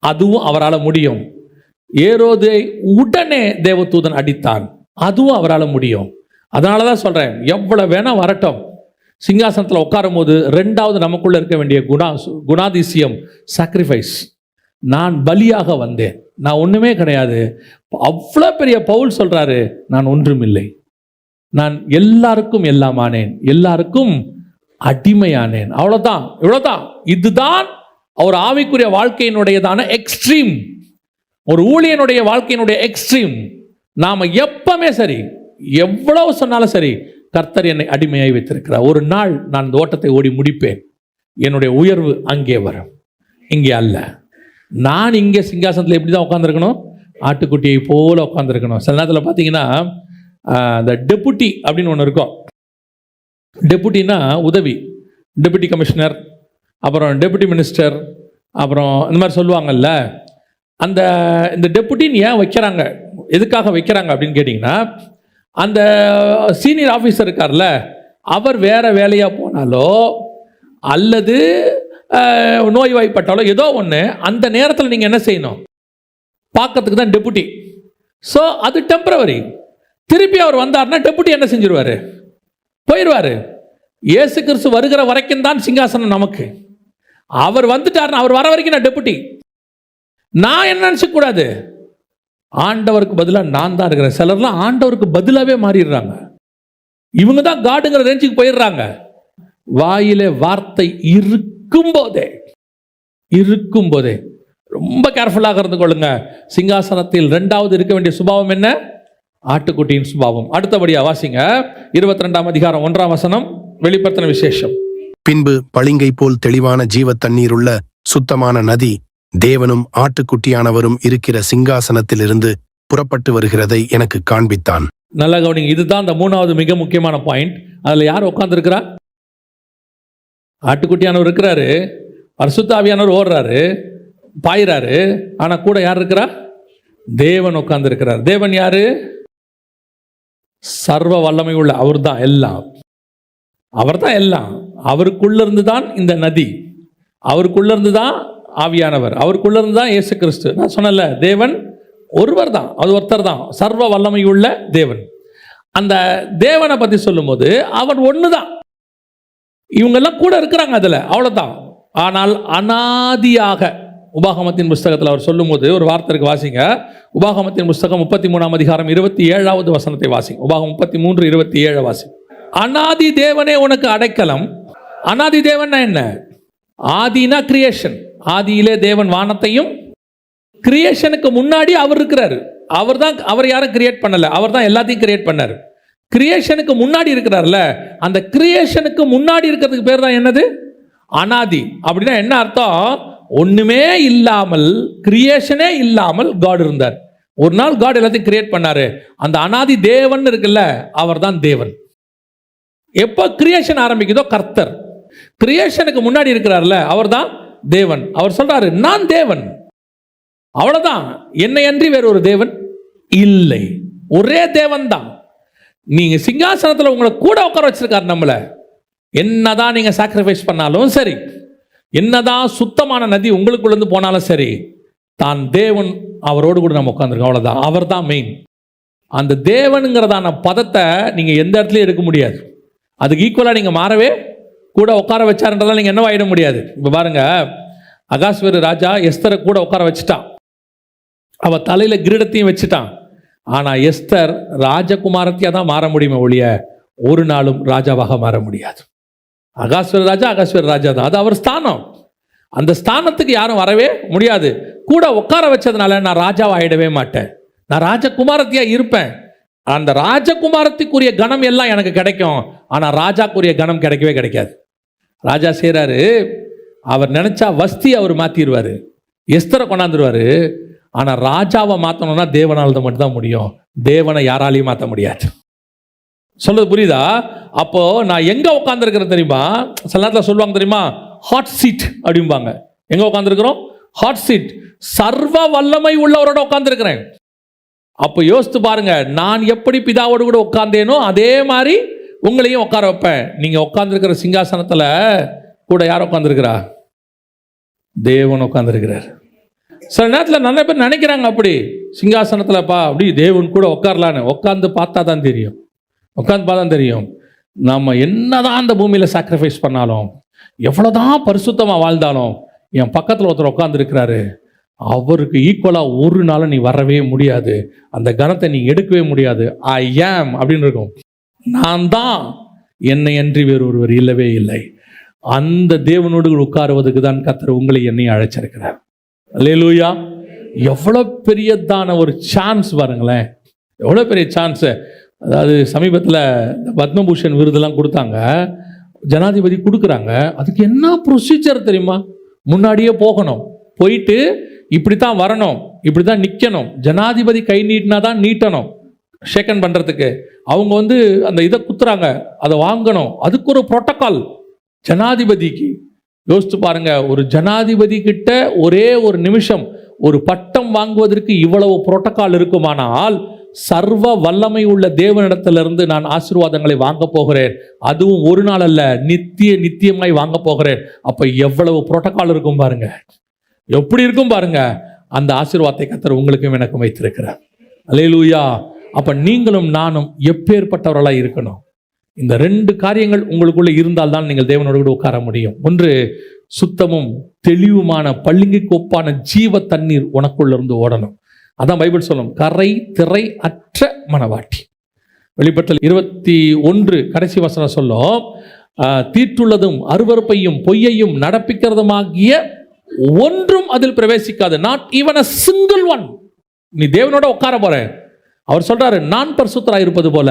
A: அதுவும் அவரால் முடியும். ஏரோதை உடனே தேவதூதன் அடித்தான். அதுவும் அவரால் முடியும். அதனாலதான் சொல்றேன், எவ்வளவு வேணா வரட்டும், சிங்காசனத்தில் உட்காரும் போது ரெண்டாவது நமக்குள்ள இருக்க வேண்டிய குணாதிசயம் சாக்ரிஃபைஸ். நான் பலியாக வந்தேன், நான் ஒண்ணுமே கிடையாது. அவ்வளோ பெரிய பவுல் சொல்றாரு, நான் ஒன்றுமில்லை, நான் எல்லாருக்கும் எல்லாமானேன், எல்லாருக்கும் அடிமையானேன். அவ்வளவுதான், இவ்வளவுதான். இதுதான் ஒரு ஆவிக்குரிய வாழ்க்கையினுடையதான எக்ஸ்ட்ரீம், ஒரு ஊழியனுடைய வாழ்க்கையினுடைய எக்ஸ்ட்ரீம். நாம எப்பவுமே சரி, எவ்வளவு சொன்னாலும் சரி, கர்த்தர் என்னை அடிமையாய் வைத்திருக்கிறார். ஒரு நாள் நான் இந்த ஓட்டத்தை ஓடி முடிப்பேன். என்னுடைய உயர்வு அங்கே வரும், இங்கே அல்ல. நான் இங்கே சிங்காசனத்தில் எப்படி தான் உட்காந்துருக்கணும்? ஆட்டுக்குட்டியை போல உட்காந்துருக்கணும். சில நேரத்தில் பார்த்தீங்கன்னா இந்த டெபுட்டி அப்படின்னு ஒன்று இருக்கும். டெபுட்டினா உதவி, டெபுட்டி கமிஷனர், அப்புறம் டெபுட்டி மினிஸ்டர், அப்புறம் இந்த மாதிரி சொல்லுவாங்கல்ல. இந்த டெபுட்டின்னு ஏன் வைக்கிறாங்க, எதுக்காக வைக்கிறாங்க அப்படின்னு கேட்டிங்கன்னா, அந்த சீனியர் ஆஃபீஸர் இருக்கார்ல, அவர் வேற வேலையாக போனாலோ அல்லது நோய்வாய்ப்பட்டாலோ ஏதோ ஒன்று, அந்த நேரத்தில் நீங்கள் என்ன செய்யணும்? பார்க்கறதுக்கு தான் டெபுட்டி. ஸோ அது டெம்பரவரி. திருப்பி அவர் வந்தார்னா டெபுட்டி என்ன செஞ்சிருவாரு? போயிடுவாரு. இயேசு கிறிஸ்து வருகிற வரைக்கும் தான் சிங்காசனம் நமக்கு. அவர் வந்துட்டார்னா, அவர் வர வரைக்கும் நான் டெபுட்டி. நான் என்ன நினைச்ச கூடாது, ஆண்டவருக்கு பதிலாக நான் தான் இருக்கிறேன். சிலர்லாம் ஆண்டவருக்கு பதிலாகவே மாறிடுறாங்க. இவங்க தான் காடுங்கிற ரேஞ்சுக்கு போயிடுறாங்க. வாயிலே வார்த்தை இருக்கும் போதே ரொம்ப கேர்ஃபுல்லாக இருந்து கொள்ளுங்க. சிங்காசனத்தில் இரண்டாவது இருக்க வேண்டிய சுபாவம் என்ன? ஆட்டுக்குட்டியின் சுபாவம். அடுத்தபடியா வாசிங்க 22ஆம் அதிகாரம் 1ஆம் வசனம், வெளிப்படுத்தின விசேஷம்.
B: பின்பு பளிங்கை போல் தெளிவான ஜீவ தண்ணீருள்ள சுத்தமான நதி தேவனும் ஆட்டுக்குட்டியானவரும் இருக்கிற சிங்காசனத்தில் இருந்து புறப்பட்டு வருகிறதை எனக்கு காண்பித்தான்.
A: நல்லா கவனிங்க, இதுதான் அந்த மூணாவது மிக முக்கியமான பாயிண்ட். அதுல யார் உட்கார்ந்து இருக்கிறா? ஆட்டுக்குட்டியானவர் இருக்கிறாரு, பரிசுத்த ஆவியானவர் ஓடுறாரு, பாயிறாரு. ஆனா கூட யார் இருக்கிறா? தேவன் உட்கார்ந்து இருக்கிறார். தேவன் யாரு? சர்வ வல்லமை உள்ள அவர் தான் எல்லாம். அவர் தான் எல்லாம். அவருக்குள்ள இருந்து தான் இந்த நதி, அவருக்குள்ள இருந்து தான் ஆவியானவர், அவருக்குள்ள இருந்து தான் இயேசு கிறிஸ்து. நான் சொன்னல, தேவன் ஒருவர் தான், அது ஒருத்தர் தான், சர்வ வல்லமை உள்ள தேவன். அந்த தேவனை பத்தி சொல்லும் போது அவர் ஒண்ணுதான். இவங்க எல்லாம் கூட இருக்கிறாங்க அதுல, அவ்வளவுதான். ஆனால் அனாதியாக உபாகமத்தின் புஸ்தகத்தில் அவர் சொல்லும் போது ஒரு வார்த்தை இருக்கு, வாசிங்க. உபாகமத்தின் புஸ்தகம் 33ஆம் அதிகாரம் 27வது வசனத்தை வாசிங்க. உபாகம் 33:27 வாசிங்க. அனாதி தேவனே உனக்கு அடைக்கலம். அனாதி தேவன் என்ன? ஆதினா கிரியேஷன். ஆதியிலே தேவன் வானத்தையும், கிரியேஷனுக்கு முன்னாடி அவர் இருக்கிறாரு. அவர் யாரும் கிரியேட் பண்ணல, அவர் தான் எல்லாத்தையும் கிரியேட் பண்ணாரு. கிரியேஷனுக்கு முன்னாடி இருக்கிறார்ல, அந்த கிரியேஷனுக்கு முன்னாடி இருக்கிறதுக்கு பேர் தான் என்னது? அனாதி. அப்படின்னா என்ன அர்த்தம்? ஒண்ணுமே இல்லாமல், கிரியேஷனே இல்லாமல் காட் இருந்தார். ஒரு நாள் காட் எல்லாத்தையும் கிரியேட் பண்ணாரு. அந்த அனாதி தேவன் இருக்குல்ல, அவர் தான் தேவன். எப்போ கிரியேஷன் ஆரம்பிக்குதோ கர்த்தர், கிரியேஷனுக்கு முன்னாடி இருக்கிறார்ல, அவர் தான் தேவன். அவர் சொல்றாரு, நான் தேவன், அவ்வளவுதான், என்னை அன்றி வேற ஒரு தேவன் இல்லை, ஒரே தேவன் தான். நீங்க சிங்காசனத்தில் உங்களை கூட உட்கார வச்சிருக்காரு. நம்மள என்னதான் நீங்க சாக்ரிஃபைஸ் பண்ணாலும் சரி, என்னதான் சுத்தமான நதி உங்களுக்குள்ள இருந்து போனாலும் சரி, தான் தேவன் அவரோடு கூட நம்ம உட்கார்ந்துருக்கோம், அவ்வளவுதான். அவர் தான் மெயின். அந்த தேவனுங்கிறதான பதத்தை நீங்க எந்த இடத்துலயும் எடுக்க முடியாது. அதுக்கு ஈக்குவலா நீங்க மாறவே, கூட உட்கார வச்சாருன்றதால நீங்க என்னவா ஆயிட முடியாது. இப்ப பாருங்க, அகாஸ்வேரு ராஜா எஸ்தரை கூட உட்கார வச்சுட்டான், அவ தலையில கிரீடத்தையும் வச்சுட்டான். ஆனா எஸ்தர் ராஜகுமாரத்தியா தான் மாற முடியுமே ஒழிய ஒரு நாளும் ராஜாவாக மாற முடியாது. அகாஸ்வேரு ராஜா தான், அது அவர் ஸ்தானம். அந்த ஸ்தானத்துக்கு யாரும் வரவே முடியாது. கூட உட்கார வச்சதுனால நான் ராஜாவை ஆயிடவே மாட்டேன். நான் ராஜகுமாரத்தியா இருப்பேன். அந்த ராஜகுமாரத்துக்குரிய கணம் எல்லாம் எனக்கு கிடைக்கும். ஆனா ராஜாக்குரிய கணம் கிடைக்கவே கிடைக்காது. ராஜா செய்றாரு, அவர் நினைச்சா வஸ்தி அவர் மாத்திடுவாரு, எஸ்தரை கொண்டாந்துருவாரு. ஆனா ராஜாவை மாத்தணும்னா தேவனால் மட்டும்தான் முடியும். தேவனை யாராலையும் மாற்ற முடியாது. சொல்றது புரியுதா? அப்போ நான் எங்க உட்காந்துருக்கிறேன் தெரியுமா? சில நேரத்தில் சொல்லுவாங்க தெரியுமா, ஹாட் சீட் அப்படிம்பாங்க. எங்க உட்காந்துருக்கிறோம்? Hot seat. சர்வ வல்லமை உள்ளவரோட உட்காந்துருக்கிறேன். அப்போ யோசித்து பாருங்க, நான் எப்படி பிதாவோடு கூட உட்கார்ந்தேனோ அதே மாதிரி உங்களையும் உட்கார வைப்பேன். நீங்க உட்கார்ந்துருக்கிற சிங்காசனத்துல கூட யார் உட்காந்துருக்கிறா? தேவன் உட்காந்துருக்கிறார். சில நேரத்தில் நிறைய பேர் நினைக்கிறாங்க அப்படி, சிங்காசனத்துலப்பா அப்படி தேவன் கூட உட்காரலான்னு. உட்காந்து பார்த்தா தான் தெரியும். நம்ம என்னதான் அந்த பூமியில் சாக்ரிஃபைஸ் பண்ணாலும், எவ்வளோதான் பரிசுத்தமாக வாழ்ந்தாலும், என் பக்கத்தில் ஒருத்தர் உட்காந்துருக்கிறாரு, அவருக்கு ஈக்குவலாக ஒரு நாள் நீ வரவே முடியாது. அந்த கணத்தை நீ எடுக்கவே முடியாது. ஐ ஆம் அப்படின்னு இருக்கும். நான் தான், என்னை அன்றி வேறு ஒருவர் இல்லவே இல்லை. அந்த தேவனோடு உட்காருவதுக்கு தான் கர்த்தர் உங்களை என்னையும் அழைச்சிருக்கிறார். அல்லேலூயா. எவ்வளோ பெரியதான ஒரு சான்ஸ் பாருங்களேன், எவ்வளோ பெரிய சான்ஸு. அதாவது சமீபத்தில் இந்த பத்மபூஷன் விருதெல்லாம் கொடுத்தாங்க, ஜனாதிபதி கொடுக்குறாங்க. அதுக்கு என்ன ப்ரொசீஜர் தெரியுமா? முன்னாடியே போகணும், போயிட்டு இப்படி தான் வரணும், இப்படி தான் நிற்கணும், ஜனாதிபதி கை நீட்டினா தான் நீட்டணும் ஷேக்கன் பண்ணுறதுக்கு. அவங்க அந்த இதை குத்துறாங்க, அதை வாங்கணும். அதுக்கு ஒரு புரோட்டோக்கால் ஜனாதிபதிக்கு. யோசித்து பாருங்க, ஒரு ஜனாதிபதி கிட்ட ஒரே ஒரு நிமிஷம் ஒரு பட்டம் வாங்குவதற்கு இவ்வளவு புரோட்டோக்கால் இருக்குமானால், சர்வ வல்லமை உள்ள தேவனிடத்திலிருந்து நான் ஆசீர்வாதங்களை வாங்க போகிறேன். அதுவும் ஒரு நாள் அல்ல, நித்தியமாய் வாங்க போகிறேன். அப்ப எவ்வளவு புரோட்டோக்கால் இருக்கும் பாருங்க, எப்படி இருக்கும் பாருங்க. அந்த ஆசீர்வாதத்தை கர்த்தர் உங்களுக்கும் எனக்கும் வைத்திருக்கிறார். அல்லேலூயா. அப்ப நீங்களும் நானும் எப்பேற்பட்டவர்களாக இருக்கணும்? இந்த ரெண்டு காரியங்கள் உங்களுக்குள்ள இருந்தால் தான் நீங்கள் தேவனோடு கூட உட்கார முடியும். ஒன்று, சுத்தமும் தெளிவுமான பள்ளிங்கைக்கு ஒப்பான ஜீவ தண்ணீர் உனக்குள்ள இருந்து ஓடணும். அதான் பைபிள் சொல்லும், கரை திரை அற்ற மனவாட்டி. வெளிப்படுத்தல் 21 கடைசி வசனம் சொல்லும், தீட்டுள்ளதும் அருவருப்பையும் பொய்யையும் நடப்பிக்கிறதுமாகிய ஒன்றும் அதில் பிரவேசிக்காது. Not even a single one. நீ தேவனோட உட்கார போற. அவர் சொல்றாரு, நான் பரிசுத்தராய் இருப்பது போல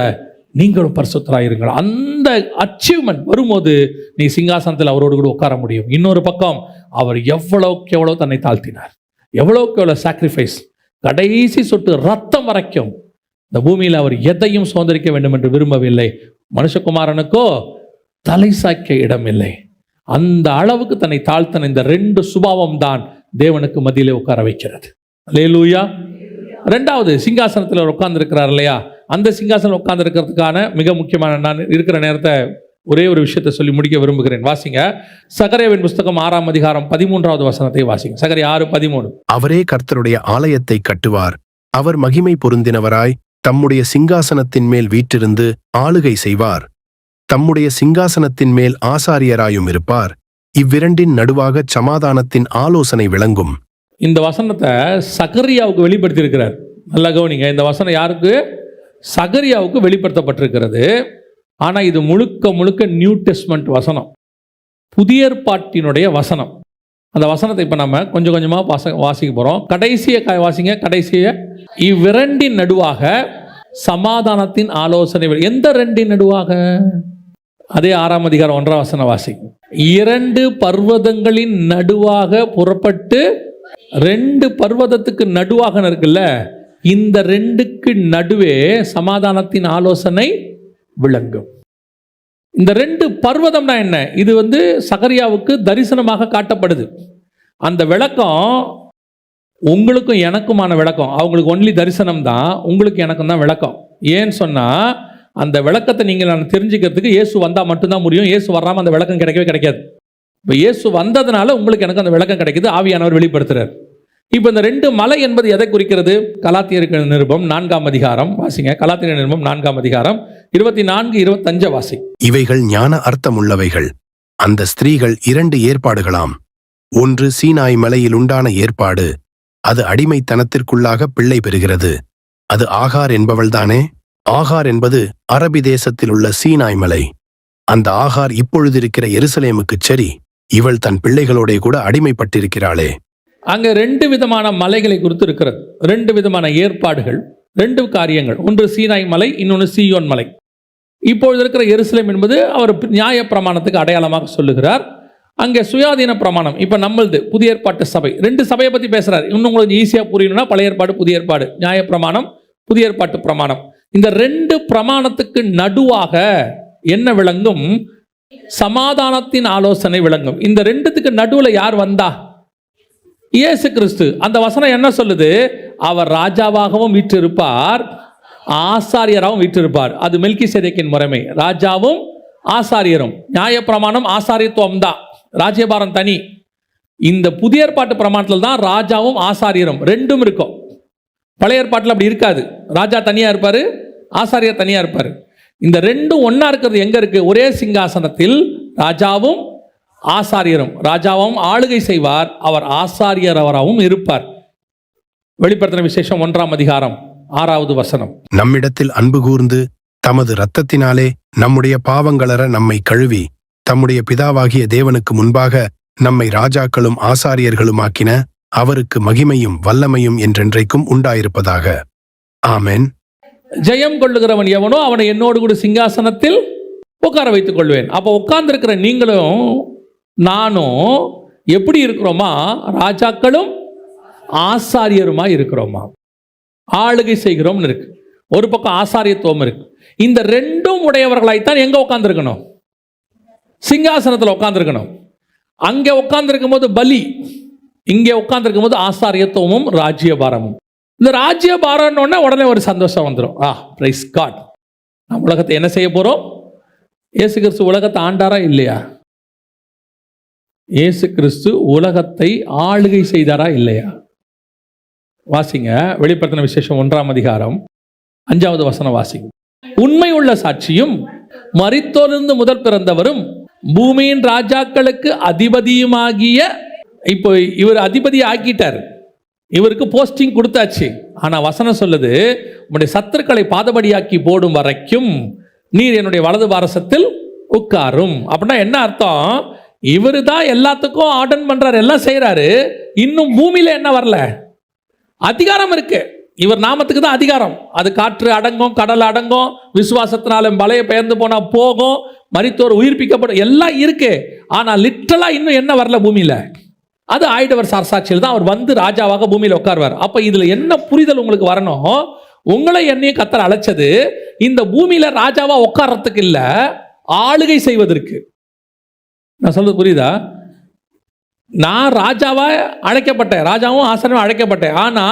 A: நீங்களும் பரிசுத்தராய் இருங்கள். அந்த அச்சீவ்மெண்ட் வரும்போது நீ சிங்காசனத்தில் அவரோடு கூட உட்கார முடியும். இன்னொரு பக்கம், அவர் எவ்வளவுக்கு எவ்வளவு தன்னை தாழ்த்தினார், எவ்வளவுக்கு எவ்வளவு சாக்ரிஃபைஸ், கடைசி சொட்டு ரத்தம் வரைக்கும் இந்த பூமியில் அவர் எதையும் சுதந்திரிக்க வேண்டும் என்று விரும்பவில்லை. மனுஷகுமாரனுக்கோ தலை சாய்க்க இடம் இல்லை. அந்த அளவுக்கு தன்னை தாழ்த்தன இந்த ரெண்டு சுபாவம் தான் தேவனுக்கு மத்தியிலே உட்கார வைக்கிறது. அல்லேலூயா. ரெண்டாவது, சிங்காசனத்தில் உட்கார்ந்து இருக்கிறார் இல்லையா, அந்த சிங்காசனம் உட்கார்ந்து இருக்கிறதுக்கான மிக முக்கியமான, நான் இருக்கிற நேரத்தை ஒரே ஒரு விஷயத்தை சொல்லி முடிக்க விரும்புகிறேன். வாசிங்க, சகரியாவின் புஸ்தகம் 6ஆம் அதிகாரம் 13வது வசனத்தை வாசிங்க. சகரியா 6:13.
B: அவரே கர்த்தருடைய ஆலயத்தை கட்டுவார், அவர் மகிமை பொருந்தினவராய் தம்முடைய சிங்காசனத்தின் மேல் வீற்றிருந்து ஆளுகை செய்வார், தம்முடைய சிங்காசனத்தின் மேல் ஆசாரியராயும் இருப்பார், இவ்விரண்டின் நடுவாக சமாதானத்தின் ஆலோசனை விளங்கும்.
A: இந்த வசனத்தை சகரியாவுக்கு வெளிப்படுத்தி இருக்கிறார். நல்லா கவனிங்க, இந்த வசனம் யாருக்கு? சகரியாவுக்கு வெளிப்படுத்தப்பட்டிருக்கிறது. ஆனா இது முழுக்க முழுக்க நியூ டெஸ்ட்மென்ட் வசனம், புதிய ஏற்பாட்டினுடைய வசனம். அந்த வசனத்தை இப்ப நம்ம கொஞ்சம் கொஞ்சமா வாசிக்க போறோம். கடைசியை வாசிங்க. கடைசியை, இவ்விரண்டின் நடுவாக சமாதானத்தின் ஆலோசனை. எந்த ரெண்டின் நடுவாக? அதே 6ஆம் அதிகாரம் 1ஆம் வசனம் வாசிங்க. 2 பர்வதங்களின் நடுவாக புறப்பட்டு, 2 பர்வதத்துக்கு நடுவாக இருக்குல்ல, இந்த 2க்கு நடுவே சமாதானத்தின் ஆலோசனை விளங்கும். இந்த 2 பர்வதம்னா என்ன? இது சகரியாவுக்கு தரிசனமாக காட்டப்படுது. அந்த விளக்கம் உங்களுக்கும் எனக்குமான விளக்கம். அவங்களுக்கு ஒன்லி தரிசனம் தான், உங்களுக்கு எனக்கும் தான் விளக்கம். ஏன்னு சொன்னா, அந்த விளக்கத்தை நீங்கள் நான் தெரிஞ்சுக்கிறதுக்கு இயேசு வந்தால் மட்டும்தான் முடியும். இயேசு வராமல் அந்த விளக்கம் கிடைக்கவே கிடைக்காது. இப்போ இயேசு வந்ததுனால உங்களுக்கு எனக்கு அந்த விளக்கம் கிடைக்குது, ஆவியானவர் வெளிப்படுத்துறார். இப்போ இந்த 2 மலை என்பது எதை குறிக்கிறது? கலாத்தியர் நிருபம் 4ஆம் அதிகாரம் வாசிங்க. கலாத்தியர் நிருபம் 4ஆம் அதிகாரம் 24-25 வாசி.
B: இவைகள் ஞான அர்த்தம் உள்ளவைகள். அந்த ஸ்திரீகள் 2 ஏற்பாடுகளாம். ஒன்று சீனாய் மலையில் உண்டான ஏற்பாடு, அது அடிமைத்தனத்திற்குள்ளாக பிள்ளை பெறுகிறது. அது ஆகார் என்பவள்தானே? ஆகார் என்பது அரபி தேசத்தில் உள்ள சீனாய் மலை. அந்த ஆகார் இப்பொழுது இருக்கிற எருசலேமுக்குச் சரி, இவள் தன் பிள்ளைகளோட கூட அடிமைப்பட்டிருக்கிறாளே.
A: அங்கே 2 விதமான மலைகளை குறித்து இருக்கிறது, 2 விதமான ஏற்பாடுகள், 2 காரியங்கள். ஒன்று சீனாய் மலை, இன்னொன்று சீயோன் மலை. இப்பொழுது இருக்கிற எருசலேம் என்பது அவர் நியாய பிரமாணத்துக்கு அடையாளமாக சொல்லுகிறார். அங்கே சுயாதீன பிரமாணம். இப்போ நம்மளது புதிய ஏற்பாட்டு சபை, 2 சபையை பற்றி பேசுகிறார். இன்னும் உங்களுக்கு ஈஸியாக புரியணும்னா பழைய ஏற்பாடு புதிய ஏற்பாடு, நியாய பிரமாணம் புதிய ஏற்பாட்டு பிரமாணம். இந்த 2 பிரமாணத்துக்கு நடுவாக என்ன விளங்கும்? சமாதானத்தின் ஆலோசனை விளங்கும். இந்த 2த்துக்கு நடுவில் யார் வந்தா? இயேசு கிறிஸ்து. அந்த வசனம் என்ன சொல்லுது? அவர் ராஜாவாகவும் வீற்றிருப்பார், ஆசாரியராகவும் வீற்றிருப்பார். அது மெல்கிசேதேக்கின் முறைமை. ராஜாவும் ஆசாரியரும். நியாயப்பிரமாணம் ஆசாரியத்துவம் தான், ராஜ்யபாரம் தனி. இந்த புதிய ஏற்பாட்டு பிரமாணத்தில் தான் ராஜாவும் ஆசாரியரும் 2ம் இருக்கும். பழைய ஏற்பாட்டில் அப்படி இருக்காது. ராஜா தனியாக இருப்பார், ஆசாரியர் தனியாக இருப்பார். இந்த 2ம் ஒன்றா இருக்கிறது எங்கே இருக்குது? ஒரே சிங்காசனத்தில் ராஜாவும் ஆசாரியரும். ராஜாவும் ஆளுகை செய்வார், அவர் ஆசாரியராகவும் இருப்பார். வெளிப்படுத்தின விசேஷம் 1ஆம் அதிகாரம் 6வது வசனம்.
B: நம்மிடத்தில் அன்பு கூர்ந்து தமது இரத்தத்தினாலே நம்முடைய பாவங்களற நம்மை கழுவி தம்முடைய பிதாவாகிய தேவனுக்கு முன்பாக நம்மை ராஜாக்களும் ஆசாரியர்களுமாக்கின அவருக்கு மகிமையும் வல்லமையும் என்றென்றைக்கும் உண்டாயிருப்பதாக. ஆமென்.
A: ஜெயம் கொள்ளுகிறவன் எவனோ அவனை என்னோடு கூட சிங்காசனத்தில் உட்கார வைத்துக் கொள்வேன். அப்போ உட்கார்ந்துருக்கிற நீங்களும் நானும் எப்படி இருக்கிறோமா? ராஜாக்களும் ஆசாரியருமா இருக்கிறோமா? ஆளுகை செய்கிறோம்னு இருக்கு. ஒரு பக்கம் ஆசாரியத்துவம் இருக்கு. இந்த 2ம் உடையவர்களாய்த்தான் எங்க உட்கார்ந்துருக்கணும்? சிங்காசனத்தில் உட்கார்ந்துருக்கணும். அங்கே உட்கார்ந்துருக்கும் போது பலி, இங்கே உட்கார்ந்துருக்கும் போது ஆசாரியத்துவமும் ராஜ்யபாரமும். இந்த ராஜ்யபாரம்னு உடனே ஒரு சந்தோஷம் வந்துடும். பிரைஸ் காட். நம்ம உலகத்தை என்ன செய்ய போறோம்? இயேசு கிறிஸ்து உலகத்தை ஆண்டாரா இல்லையா? இயேசு கிறிஸ்து உலகத்தை ஆளுகை செய்தாரா இல்லையா? வாசிங்க, வெளிப்படுத்தின விசேஷம் 1ஆம் அதிகாரம் 5வது வசனம் வாசிங்க. உண்மை உள்ள சாட்சியும் மரித்தோரிலிருந்து முதல் பிறந்தவரும் பூமியின் ராஜாக்களுக்கு அதிபதியுமாகிய, இப்போ இவர் அதிபதி ஆக்கிட்டார், இவருக்கு போஸ்டிங் கொடுத்தாச்சு. ஆனா வசனம் சொல்லுது, உங்களுடைய சத்துருக்களை பாதபடியாக்கி போடும் வரைக்கும் நீர் என்னுடைய வலது பாரசத்தில் உட்காரும். அப்படின்னா என்ன அர்த்தம்? இவரு தான் எல்லாத்துக்கும் ஆர்டன் பண்றாரு, எல்லாம் செய்யறாரு. இன்னும் பூமியில என்ன வரல? அதிகாரம் இருக்கு. இவர் நாமத்துக்கு தான் அதிகாரம். அது காற்று அடங்கும், கடல் அடங்கும், விசுவாசத்தினால மலையை பெயர்ந்து போனா போகும், மரித்தோர் உயிர்ப்பிக்கப்படும், எல்லாம் இருக்கு. ஆனா லிட்டரலா இன்னும் என்ன வரல பூமியில? அது ஆயிடவர் சாட்சியில் தான் அவர் வந்து ராஜாவாக பூமியில உட்கார்வார். அப்ப இதுல என்ன புரிதல் உங்களுக்கு வரணும்? உங்களை என்னையும் கர்த்தர் அழைச்சது இந்த பூமியில ராஜாவா உட்கார்றதுக்கு இல்ல, ஆளுகை செய்வதற்கு. நான் சொல்றது புரியுதா? நான் ராஜாவா அழைக்கப்பட்டேன், ராஜாவும் ஆசாரியரும் அழைக்கப்பட்டேன். ஆனா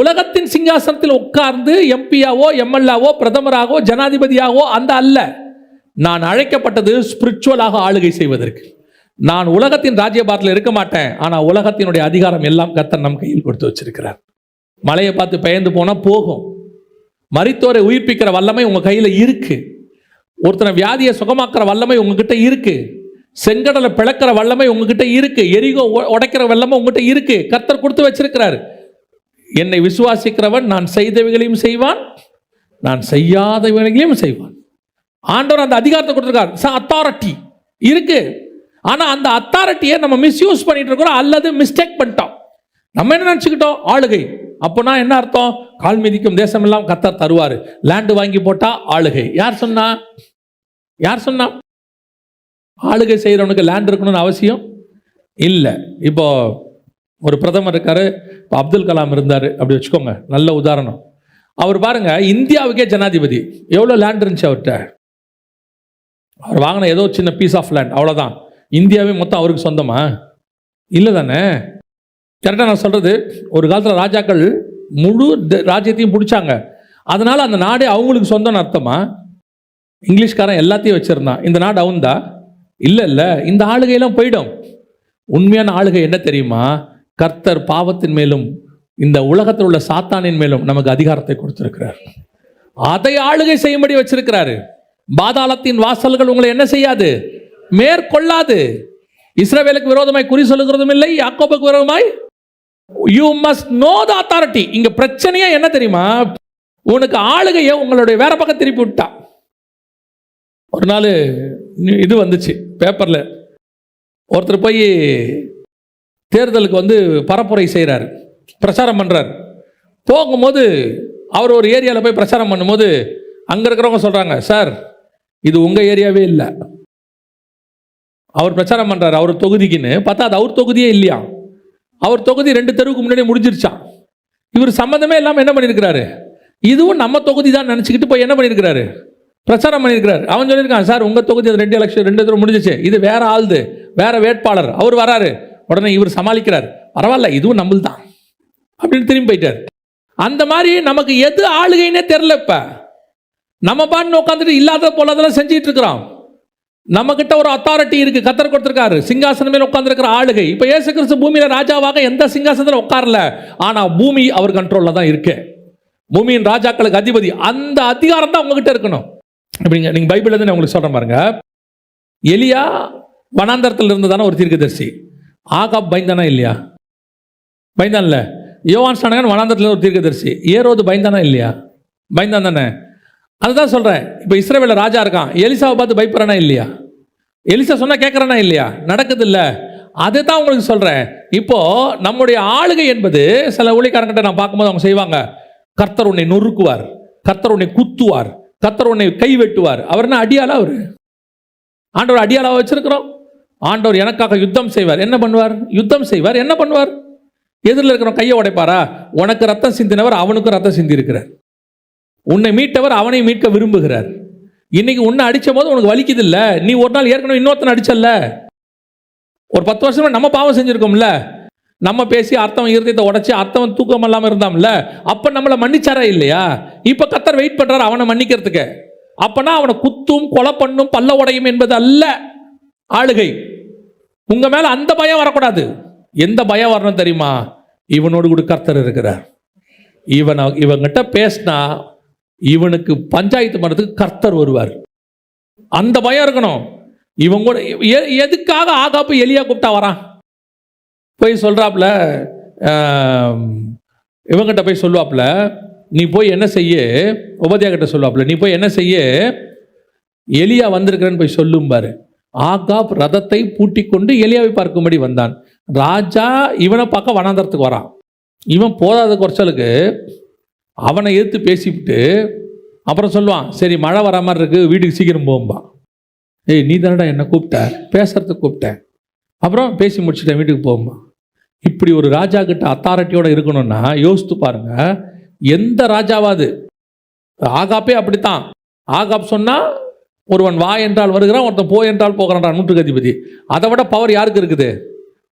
A: உலகத்தின் சிங்காசனத்தில் உட்கார்ந்து எம்பியாவோ எம்எல்ஏவோ பிரதமராகவோ ஜனாதிபதியாகவோ அந்த அல்ல. நான் அழைக்கப்பட்டது ஸ்பிரிச்சுவலாக ஆளுகை செய்வதற்கு. நான் உலகத்தின் ராஜ்யபாரத்தில் இருக்க மாட்டேன். ஆனா உலகத்தினுடைய அதிகாரம் எல்லாம் கர்த்தர் நம் கையில் கொடுத்து வச்சிருக்கிறார். மலையை பார்த்து பெயர்ந்து போனா போகும். மரித்தோரை உயிர்ப்பிக்கிற வல்லமை உங்க கையில இருக்கு. ஒருத்தனை வியாதியை சுகமாக்குற வல்லமை உங்ககிட்ட இருக்கு. செங்கடலை பிளக்கிற வல்லமை உங்ககிட்ட இருக்கு. எரிகோ உடைக்கிற வல்லமை உங்ககிட்ட இருக்கு. கர்த்தர் கொடுத்து வச்சிருக்கிறார். என்னை விசுவாசிக்கிறவன் நான் செய்தவைகளையும் செய்வான், நான் செய்யாதவைகளையும் செய்வான். ஆண்டவர் அந்த அதிகாரத்தை கொடுத்திருக்கார். அத்தாரிட்டி இருக்கு. ஆனா அந்த அத்தாரிட்டியை நம்ம மிஸ்யூஸ் பண்ணிட்டு இருக்கிறோம், அல்லது மிஸ்டேக் பண்ணிட்டோம். நம்ம என்ன நினைச்சுக்கிட்டோம்? ஆளுகை. அப்போனா என்ன அர்த்தம்? கால் மிதிக்கும் தேசம் எல்லாம் கர்த்தர் தருவாரு. லேண்டு வாங்கி போட்டா ஆளுகை. யார் சொன்னா? யார் சொன்னா? ஆளுகை செய்கிறவனுக்கு லேண்ட் இருக்கணும்னு அவசியம் இல்லை. இப்போ ஒரு பிரதமர் இருக்காரு, இப்போ அப்துல் கலாம் இருந்தார் அப்படி வச்சுக்கோங்க, நல்ல உதாரணம். அவர் பாருங்க, இந்தியாவுக்கே ஜனாதிபதி. எவ்வளோ லேண்ட் இருந்துச்சு அவர்கிட்ட? அவர் வாங்கின ஏதோ சின்ன பீஸ் ஆஃப் லேண்ட், அவ்வளோதான். இந்தியாவே மொத்தம் அவருக்கு சொந்தமா? இல்லை தானே? கரெக்டாக நான் சொல்கிறது. ஒரு காலத்தில் ராஜாக்கள் முழு ராஜ்யத்தையும் பிடிச்சாங்க. அதனால் அந்த நாடே அவங்களுக்கு சொந்தம்னு அர்த்தமா? இங்கிலீஷ்காரன் எல்லாத்தையும் வச்சுருந்தான், இந்த நாடு அவன்தா? இல்லை இல்லை, இந்த ஆளுகையெல்லாம் போயிடும். உண்மையான ஆளுகை என்ன தெரியுமா? கர்த்தர் பாவத்தின் மேலும் இந்த உலகத்தில் உள்ள சாத்தானின் மேலும் நமக்கு அதிகாரத்தை கொடுத்திருக்கிறார். அதை ஆளுகை செய்யும்படி வச்சிருக்கிறாரு. பாதாளத்தின் வாசல்கள் உங்களை என்ன செய்யாது? மேற்கொள்ளாது. இஸ்ரவேலுக்கு விரோதமாய் குறி சொல்லுகிறதும் இல்லை, யாக்கோபுக்கு விரோதமாய். You must know the authority. இங்க பிரச்சனையா என்ன தெரியுமா? உனக்கு ஆளுகையை உங்களுடைய வேற பக்கம் திருப்பி விட்டா. ஒரு நாள் இது வந்துச்சு பேப்பர்ல, ஒருத்தர் போய் தேர்தலுக்கு வந்து பரப்புரை செய்கிறார், பிரச்சாரம் பண்ணுறார். போகும்போது அவர் ஒரு ஏரியாவில் போய் பிரச்சாரம் பண்ணும்போது அங்கே இருக்கிறவங்க சொல்கிறாங்க, சார் இது உங்கள் ஏரியாவே இல்லை. அவர் பிரச்சாரம் பண்ணுறாரு அவர் தொகுதிக்குன்னு பார்த்தா அது அவர் தொகுதியே இல்லையா. அவர் தொகுதி 2 தெருவுக்கு முன்னாடி முடிஞ்சிருச்சான். இவர் சம்மந்தமே இல்லாமல் என்ன பண்ணியிருக்கிறாரு, இதுவும் நம்ம தொகுதி தான் நினச்சிக்கிட்டு போய் என்ன பண்ணியிருக்கிறாரு, பிரச்சாரம் பண்ணியிருக்கிறார். அவன் சொல்லியிருக்கான், சார் உங்கள் தொகுதி அது 2 எலெக்ஷன் 2 தடவை முடிஞ்சிச்சு, இது வேற ஆளுது, வேற வேட்பாளர், அவர் வராரு. உடனே இவர் சமாளிக்கிறார், பரவாயில்ல இதுவும் நம்மள் தான் அப்படின்னு திரும்பி போயிட்டார். அந்த மாதிரி நமக்கு எது ஆளுகைன்னே தெரில. இப்போ நம்ம பாட்டு உட்காந்துட்டு இல்லாத போல அதெல்லாம் செஞ்சுட்டு இருக்கிறோம். நம்ம கிட்ட ஒரு அத்தாரிட்டி இருக்கு, கத்தர் கொடுத்திருக்காரு, சிங்காசனம் மேல உட்கார்ந்திருக்கிற ஆளுகை. இப்ப இயேசு கிறிஸ்து பூமியில ராஜாவாக எந்த சிங்காசனத்துல உட்காரல, ஆனா பூமி அவர் கண்ட்ரோல்ல தான் இருக்கு. பூமியின் ராஜாக்களுக்கு அதிபதி, அந்த அதிகாரம் தான் உங்ககிட்ட இருக்கணும். அப்படிங்க நீங்க பைபிள்ல இருந்து உங்களுக்கு சொல்றேன் பாருங்க. எலியா வனாந்தரத்தில் இருந்ததான ஒரு தீர்க்கதரிசி. ஆகாப் பயந்தானா இல்லையா? பயந்தான்ல. யோவான் ஸ்நானகன் வனாந்தரத்தில் ஒரு தீர்க்கதரிசி. ஏரோது பயந்தானா இல்லையா? பயந்தான் தானே. அதுதான் சொல்கிறேன். இப்போ இஸ்ரவேல ராஜா இருக்கான், எலிசாவை பார்த்து பயப்படுறானா இல்லையா? எலிசா சொன்னால் கேட்குறானா இல்லையா? நடக்குது இல்லை? அதை தான் உங்களுக்கு சொல்கிறேன். இப்போது நம்முடைய ஆளுகை என்பது சில ஊழியக்காரங்கிட்ட நான் பார்க்கும்போது அவங்க செய்வாங்க, கர்த்தர் உன்னை நொறுக்குவார், கர்த்தர் உன்னை குத்துவார், கர்த்தர் உன்னை கை வெட்டுவார். அவர் என்ன அடியாளா? அவர் ஆண்டவர் அடியாளாக வச்சிருக்கிறோம். ஆண்டவர் எனக்காக யுத்தம் செய்வார். என்ன பண்ணுவார்? யுத்தம் செய்வார். என்ன பண்ணுவார்? எதிரில் இருக்கிறோம் கையை உடைப்பாரா? உனக்கு ரத்தம் சிந்தினவர் அவனுக்கும் ரத்தம் சிந்தி இருக்கிறார். உன்னை மீட்டவர் அவனை மீட்க விரும்புகிறார். இன்னைக்கு உன்னை அடிச்ச போது உனக்கு வலிக்குது இல்ல, நீ ஒரு நாள் ஏற்கனவே இன்னொருத்தனை அடிச்சல்ல. ஒரு 10 வருஷமா நம்ம பாவம் செஞ்சிருக்கோம்ல, நம்ம பேசி அர்த்தம் இருதயத்தை உடைச்சி அர்த்தம் தூக்கம் இல்லாமல் இருந்தாம்ல, அப்ப நம்மளை மன்னிச்சாரா இல்லையா? இப்ப கர்த்தர் வெயிட் பண்றாரு அவனை மன்னிக்கிறதுக்கு. அப்பனா அவனை குத்தும் கொலை பண்ணும் பல்ல உடையும் என்பது அல்ல ஆளுகை. உங்க மேல அந்த பயம் வரக்கூடாது. எந்த பயம் வரணும் தெரியுமா? இவனோடு கூட கர்த்தர் இருக்கிறார். இவங்கிட்ட பேசினா இவனுக்கு பஞ்சாயத்து பண்ணுறதுக்கு கர்த்தர் வருவார். அந்த பயம் இருக்கணும். இவங்க கூட எதுக்காக ஆகாப்பு எலியா கூப்பிட்டா வரான்? போய் சொல்றாப்புல, இவங்கிட்ட போய் சொல்லுவாப்புல, நீ போய் என்ன செய்ய, உபதியா கிட்ட சொல்லுவாப்புல, நீ போய் என்ன செய்ய, எலியா வந்திருக்கிறேன்னு போய் சொல்லும் பாரு. ஆகாப் ரதத்தை பூட்டி கொண்டு எலியாவை பார்க்கும்படி வந்தான். ராஜா இவனை பார்க்க வனாந்தரத்துக்கு வரான். இவன் போதாத குறைச்சலுக்கு அவனை எதிர்த்து பேசிவிட்டு அப்புறம் சொல்லுவான், சரி மழை வர மாதிரி இருக்கு, வீட்டுக்கு சீக்கிரம் போகும்பான். ஏய் நீ தானடா என்னை கூப்பிட்ட, பேசுறதுக்கு கூப்பிட்டேன், அப்புறம் பேசி முடிச்சுட்டேன், வீட்டுக்கு போகும்பா. இப்படி ஒரு ராஜா கிட்ட அத்தாரிட்டியோட இருக்கணும்னா யோசித்து பாருங்க. எந்த ராஜாவாது, ஆகாப்பே அப்படித்தான். ஆகாப் சொன்னா ஒருவன் வா என்றால் வருகிறான், ஒருத்தன் போ என்றால் போகிறான், நூற்றுக்கு அதிபதி. அதை விட பவர் யாருக்கு இருக்குது?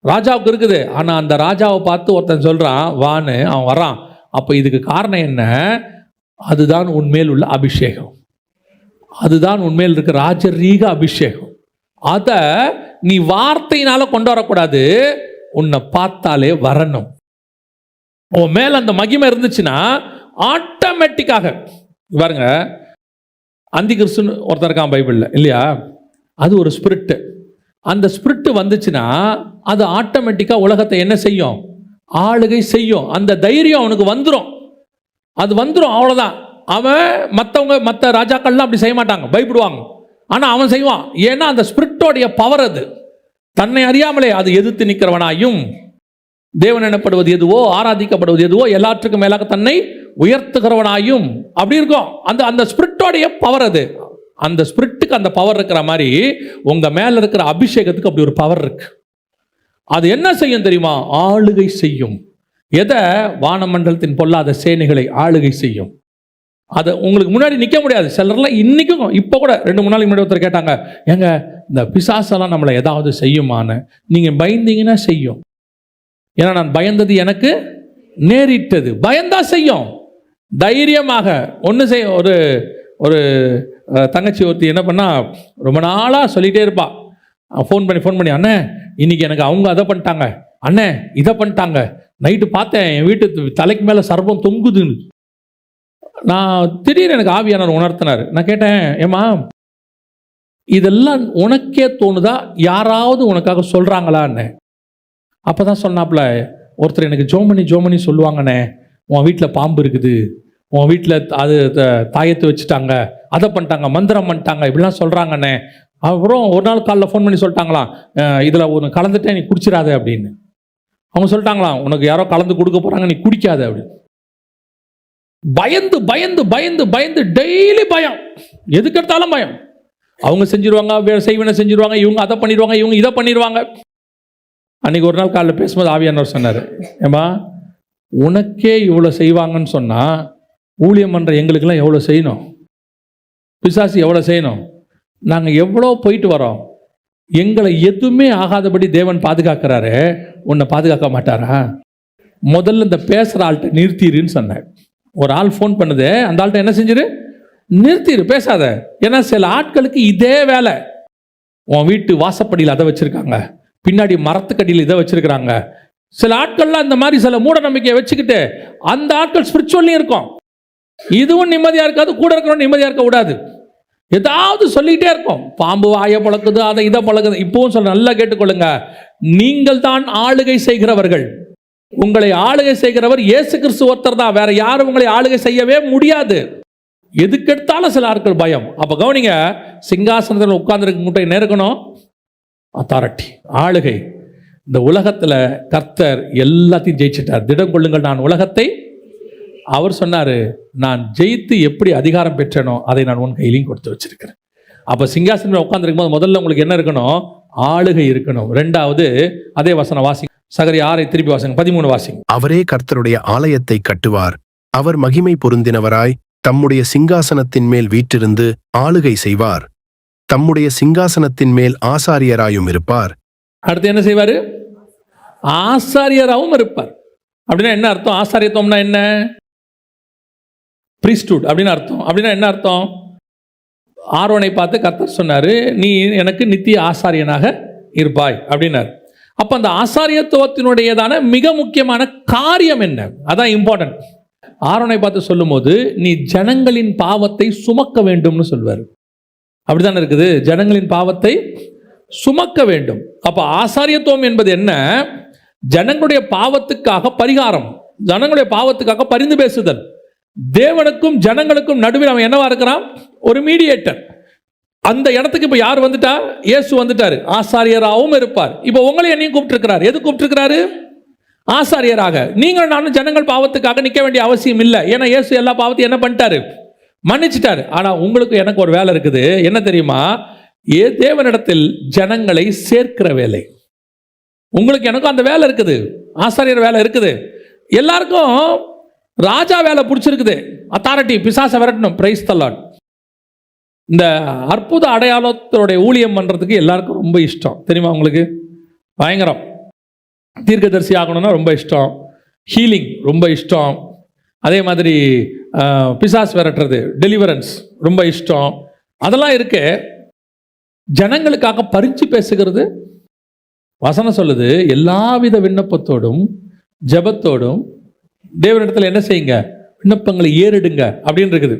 A: ராஜாவுக்கு இருக்குது. ஆனா அந்த ராஜாவை பார்த்து ஒருத்தன் சொல்றான் வான்னு, அவன் வரான். அப்ப இதுக்கு காரணம் என்ன? அதுதான் உன்மேல் உள்ள அபிஷேகம், அதுதான் உன்மேல் இருக்க ராஜரீக அபிஷேகம். அத நீ வார்த்தையினால கொண்டு வரக்கூடாது, உன்னை பார்த்தாலே வரணும். உன் மேல அந்த மகிமை இருந்துச்சுன்னா ஆட்டோமேட்டிக்காக பாருங்க. அந்தி கிறிஸ்துன்னு ஒருத்தர் இருக்கான் பைபிள்ல இல்லையா? அது ஒரு ஸ்பிரிட். அந்த ஸ்பிரிட் வந்துச்சுன்னா அது ஆட்டோமேட்டிக்கா உலகத்தை என்ன செய்யும்? ஆளுகை செய்யும். அந்த தைரியம் அவனுக்கு வந்துடும். அது வந்துடும், அவ்வளோதான். அவன் மற்ற ராஜாக்கள்லாம் அப்படி செய்ய மாட்டாங்க, பயப்படுவாங்க. ஆனால் அவன் செய்வான். ஏன்னா அந்த ஸ்பிரிட்டோடைய பவர் அது. தன்னை அறியாமலே அது எதிர்த்து நிற்கிறவனாயும், தேவன் எனப்படுவது எதுவோ, ஆராதிக்கப்படுவது எதுவோ, எல்லாற்றுக்கும் மேலாக தன்னை உயர்த்துகிறவனாயும் அப்படி இருக்கும். அந்த ஸ்பிரிட்டோடைய பவர் அது. அந்த ஸ்பிரிட்டுக்கு அந்த பவர் இருக்கிற மாதிரி உங்க மேல இருக்கிற அபிஷேகத்துக்கு அப்படி ஒரு பவர் இருக்கு. அது என்ன செய்யும் தெரியுமா? ஆளுகை செய்யும். எதை? வானமண்டலத்தின் பொல்லாத சேனைகளை ஆளுகை செய்யும். அதை உங்களுக்கு முன்னாடி நிற்க முடியாது. சிலர்லாம் இன்னைக்கும், இப்போ கூட 2-3 நாளைக்கு முன்னாடி ஒருத்தர் கேட்டாங்க, ஏங்க இந்த பிசாசெல்லாம் நம்மளை ஏதாவது செய்யுமான்னு. நீங்க பயந்தீங்கன்னா செய்யும். ஏன்னா நான் பயந்தது எனக்கு நேரிட்டது. பயந்தா செய்யும். தைரியமாக ஒன்று செய்ய. ஒரு தங்கச்சி ஒருத்தி என்ன பண்ணா, ரொம்ப நாளாக சொல்லிகிட்டே இருப்பா. ஃபோன் பண்ணி அண்ணே இன்னைக்கு எனக்கு அவங்க அதை பண்ணிட்டாங்க, அண்ணே இதை பண்ணிட்டாங்க, நைட்டு பார்த்தேன் என் வீட்டு தலைக்கு மேலே சர்பம் தொங்குதுன்னு. நான் திடீர்னு எனக்கு ஆவியானவர் உணர்த்தினார். நான் கேட்டேன், ஏம்மா இதெல்லாம் உனக்கே தோணுதா, யாராவது உனக்காக சொல்கிறாங்களான்னு? அப்போ தான் சொன்னாப்புல, ஒருத்தர் எனக்கு ஜோமணி சொல்லுவாங்கண்ணே, உன் வீட்டில் பாம்பு இருக்குது, உன் வீட்டில் அது தாயத்து வச்சுட்டாங்க, அதை பண்ணிட்டாங்க, மந்திரம் பண்ணிட்டாங்க, இப்படிலாம் சொல்கிறாங்கண்ணே. அப்புறம் ஒரு நாள் காலைல ஃபோன் பண்ணி சொல்லிட்டாங்களாம், இதில் ஒன்று கலந்துட்டேன், நீ குடிச்சிடாத அப்படின்னு. அவங்க சொல்லிட்டாங்களாம், உனக்கு யாரோ கலந்து கொடுக்க போறாங்க, நீ குடிக்காத அப்படின்னு. பயந்து பயந்து பயந்து பயந்து டெய்லி பயம், எதுக்கு எடுத்தாலும் பயம். அவங்க செஞ்சிருவாங்க, செய்வன செஞ்சிருவாங்க, இவங்க அதை பண்ணிடுவாங்க, இவங்க இதை பண்ணிடுவாங்க. அன்னைக்கு ஒரு நாள் காலைல பேசும்போது ஆவியானவர் சொன்னார், ஏமா உனக்கே இவ்வளோ செய்வாங்கன்னு சொன்னால் ஊழியம் பண்ணுற எங்களுக்கெல்லாம் எவ்வளோ செய்யணும், பிசாசு எவ்வளோ செய்யணும். நாங்கள் எவ்வளோ போயிட்டு வரோம், எங்களை எதுவுமே ஆகாதபடி தேவன் பாதுகாக்கிறாரு, உன்னை பாதுகாக்க மாட்டாரா? முதல்ல இந்த பேசுகிற ஆள்கிட்ட நிறுத்திடுன்னு சொன்னேன். ஒரு ஆள் ஃபோன் பண்ணுது, அந்த ஆள்கிட்ட என்ன செஞ்சிரு, நிறுத்திடு, பேசாத. ஏன்னா சில ஆட்களுக்கு இதே வேலை. உன் வீட்டு வாசப்படியில் அதை வச்சுருக்காங்க, பின்னாடி மரத்துக்கடியில் இதை வச்சுருக்கிறாங்க. சில ஆட்கள்லாம் இந்த மாதிரி சில மூட நம்பிக்கையை வச்சுக்கிட்டு அந்த ஆட்கள் ஸ்பிரிச்சுவல்லையும் இருக்கும். இதுவும் நிம்மதியாக இருக்காது, கூட இருக்கிறவங்க நிம்மதியாக இருக்க கூடாது. ஏதாவது சொல்லிக்கிட்டே இருக்கும், பாம்பு வாயை பழக்குது, அதை இதை பழக்குது. இப்பவும் சொல்ல, நல்லா கேட்டுக்கொள்ளுங்க, நீங்கள் தான் ஆளுகை செய்கிறவர்கள். உங்களை ஆளுகை செய்கிறவர் இயேசு கிறிஸ்து ஒருத்தர் தான், வேற யாரும் உங்களை ஆளுகை செய்யவே முடியாது. எதுக்கெடுத்தாலும் சில ஆட்கள் பயம். அப்ப கவனிங்க, சிங்காசனத்தில் உட்கார்ந்துருக்க முட்டை நேர்க்கணும், அத்தாரிட்டி, ஆளுகை. இந்த உலகத்துல கர்த்தர் எல்லாத்தையும் ஜெயிச்சிட்டார். திடம் கொள்ளுங்கள், நான் உலகத்தை, அவர் சொன்னாரு, நான் ஜெயித்து எப்படி அதிகாரம் பெற்றனோ அதை நான் உன் கையிலையும் கொடுத்து வச்சிருக்கிறேன். அப்ப சிங்காசனம் உட்கார்ந்துருக்கும் போது முதல்ல உங்களுக்கு என்ன இருக்கணும், ஆளுகை இருக்கணும். ரெண்டாவது அதே வசனம் வாசிங்க, சகரி 6 திருப்பி வாசிங்க, 13 வாசிங்க.
B: அவரே கர்த்தருடைய ஆலயத்தை கட்டுவார், அவர் மகிமை பொருந்தினவராய் தம்முடைய சிங்காசனத்தின் மேல் வீற்றிருந்து ஆளுகை செய்வார், தம்முடைய சிங்காசனத்தின் மேல் ஆசாரியராயும் இருப்பார்.
A: அடுத்து என்ன செய்வாரு, ஆசாரியராகவும் இருப்பார். அப்படின்னா என்ன அர்த்தம்? ஆசாரியத்துவம்னா என்ன? priesthood அப்படின்னு அர்த்தம். அப்படின்னா என்ன அர்த்தம்? ஆரோனை பார்த்து கர்த்தர் சொன்னாரு, நீ எனக்கு நித்திய ஆசாரியனாக இருப்பாய் அப்படின்னாரு. அப்ப அந்த ஆசாரியத்துவத்தினுடையதான மிக முக்கியமான காரியம் என்ன? அதான் இம்பார்ட்டன்ட். ஆரோனை பார்த்து சொல்லும் போது, நீ ஜனங்களின் பாவத்தை சுமக்க வேண்டும்னு சொல்வார். அப்படித்தானே இருக்குது, ஜனங்களின் பாவத்தை சுமக்க வேண்டும். அப்ப ஆசாரியத்துவம் என்பது என்ன? ஜனங்களுடைய பாவத்துக்காக பரிகாரம், ஜனங்களுடைய பாவத்துக்காக பரிந்து பேசுதல். தேவனுக்கும் ஜனங்களுக்கும் நடுவில் அவன் என்னவா இருக்கிறான்? ஒரு மீடியேட்டர். அந்த இடத்துக்கு இப்ப யார் வந்துட்டா? இயேசு வந்துட்டாரு, ஆசாரியராகவும் இருப்பார். இப்ப உங்களை என்னையும் கூப்பிட்டு, எது கூப்பிட்டு? ஆசாரியராக. நீங்கள் நானும் ஜனங்கள் பாவத்துக்காக நிற்க வேண்டிய அவசியம் இல்லை. ஏன்னா இயேசு எல்லா பாவத்தையும் என்ன பண்ணிட்டாரு? மன்னிச்சிட்டாரு. ஆனா உங்களுக்கு எனக்கு ஒரு வேலை இருக்குது. என்ன தெரியுமா? தேவனிடத்தில் ஜனங்களை சேர்க்கிற வேலை. உங்களுக்கு எனக்கும் அந்த வேலை இருக்குது, ஆசாரியர் வேலை இருக்குது. எல்லாருக்கும் ராஜா வேலை பிடிச்சிருக்குது, அத்தாரிட்டி, பிசாசை விரட்டணும். Praise the Lord. இந்த அற்புத அடையாளத்தோடைய ஊழியம் பண்றதுக்கு எல்லாருக்கும் ரொம்ப இஷ்டம், தெரியுமா உங்களுக்கு? பயங்கரம். தீர்க்கதரிசி ஆகணும்னா ரொம்ப இஷ்டம், ஹீலிங் ரொம்ப இஷ்டம், அதே மாதிரி பிசாஸ் விரட்டுறது, டெலிவரன்ஸ் ரொம்ப இஷ்டம். அதெல்லாம் இருக்கு. ஜனங்களுக்காக பரிச்சு பேசுகிறது, வசனம் சொல்லுது, எல்லாவித விண்ணப்பத்தோடும் ஜெபத்தோடும் தேவனிடத்தில் என்ன செய்யுங்க? விண்ணப்பங்களை ஏறிடுங்க அப்படின்னு இருக்குது.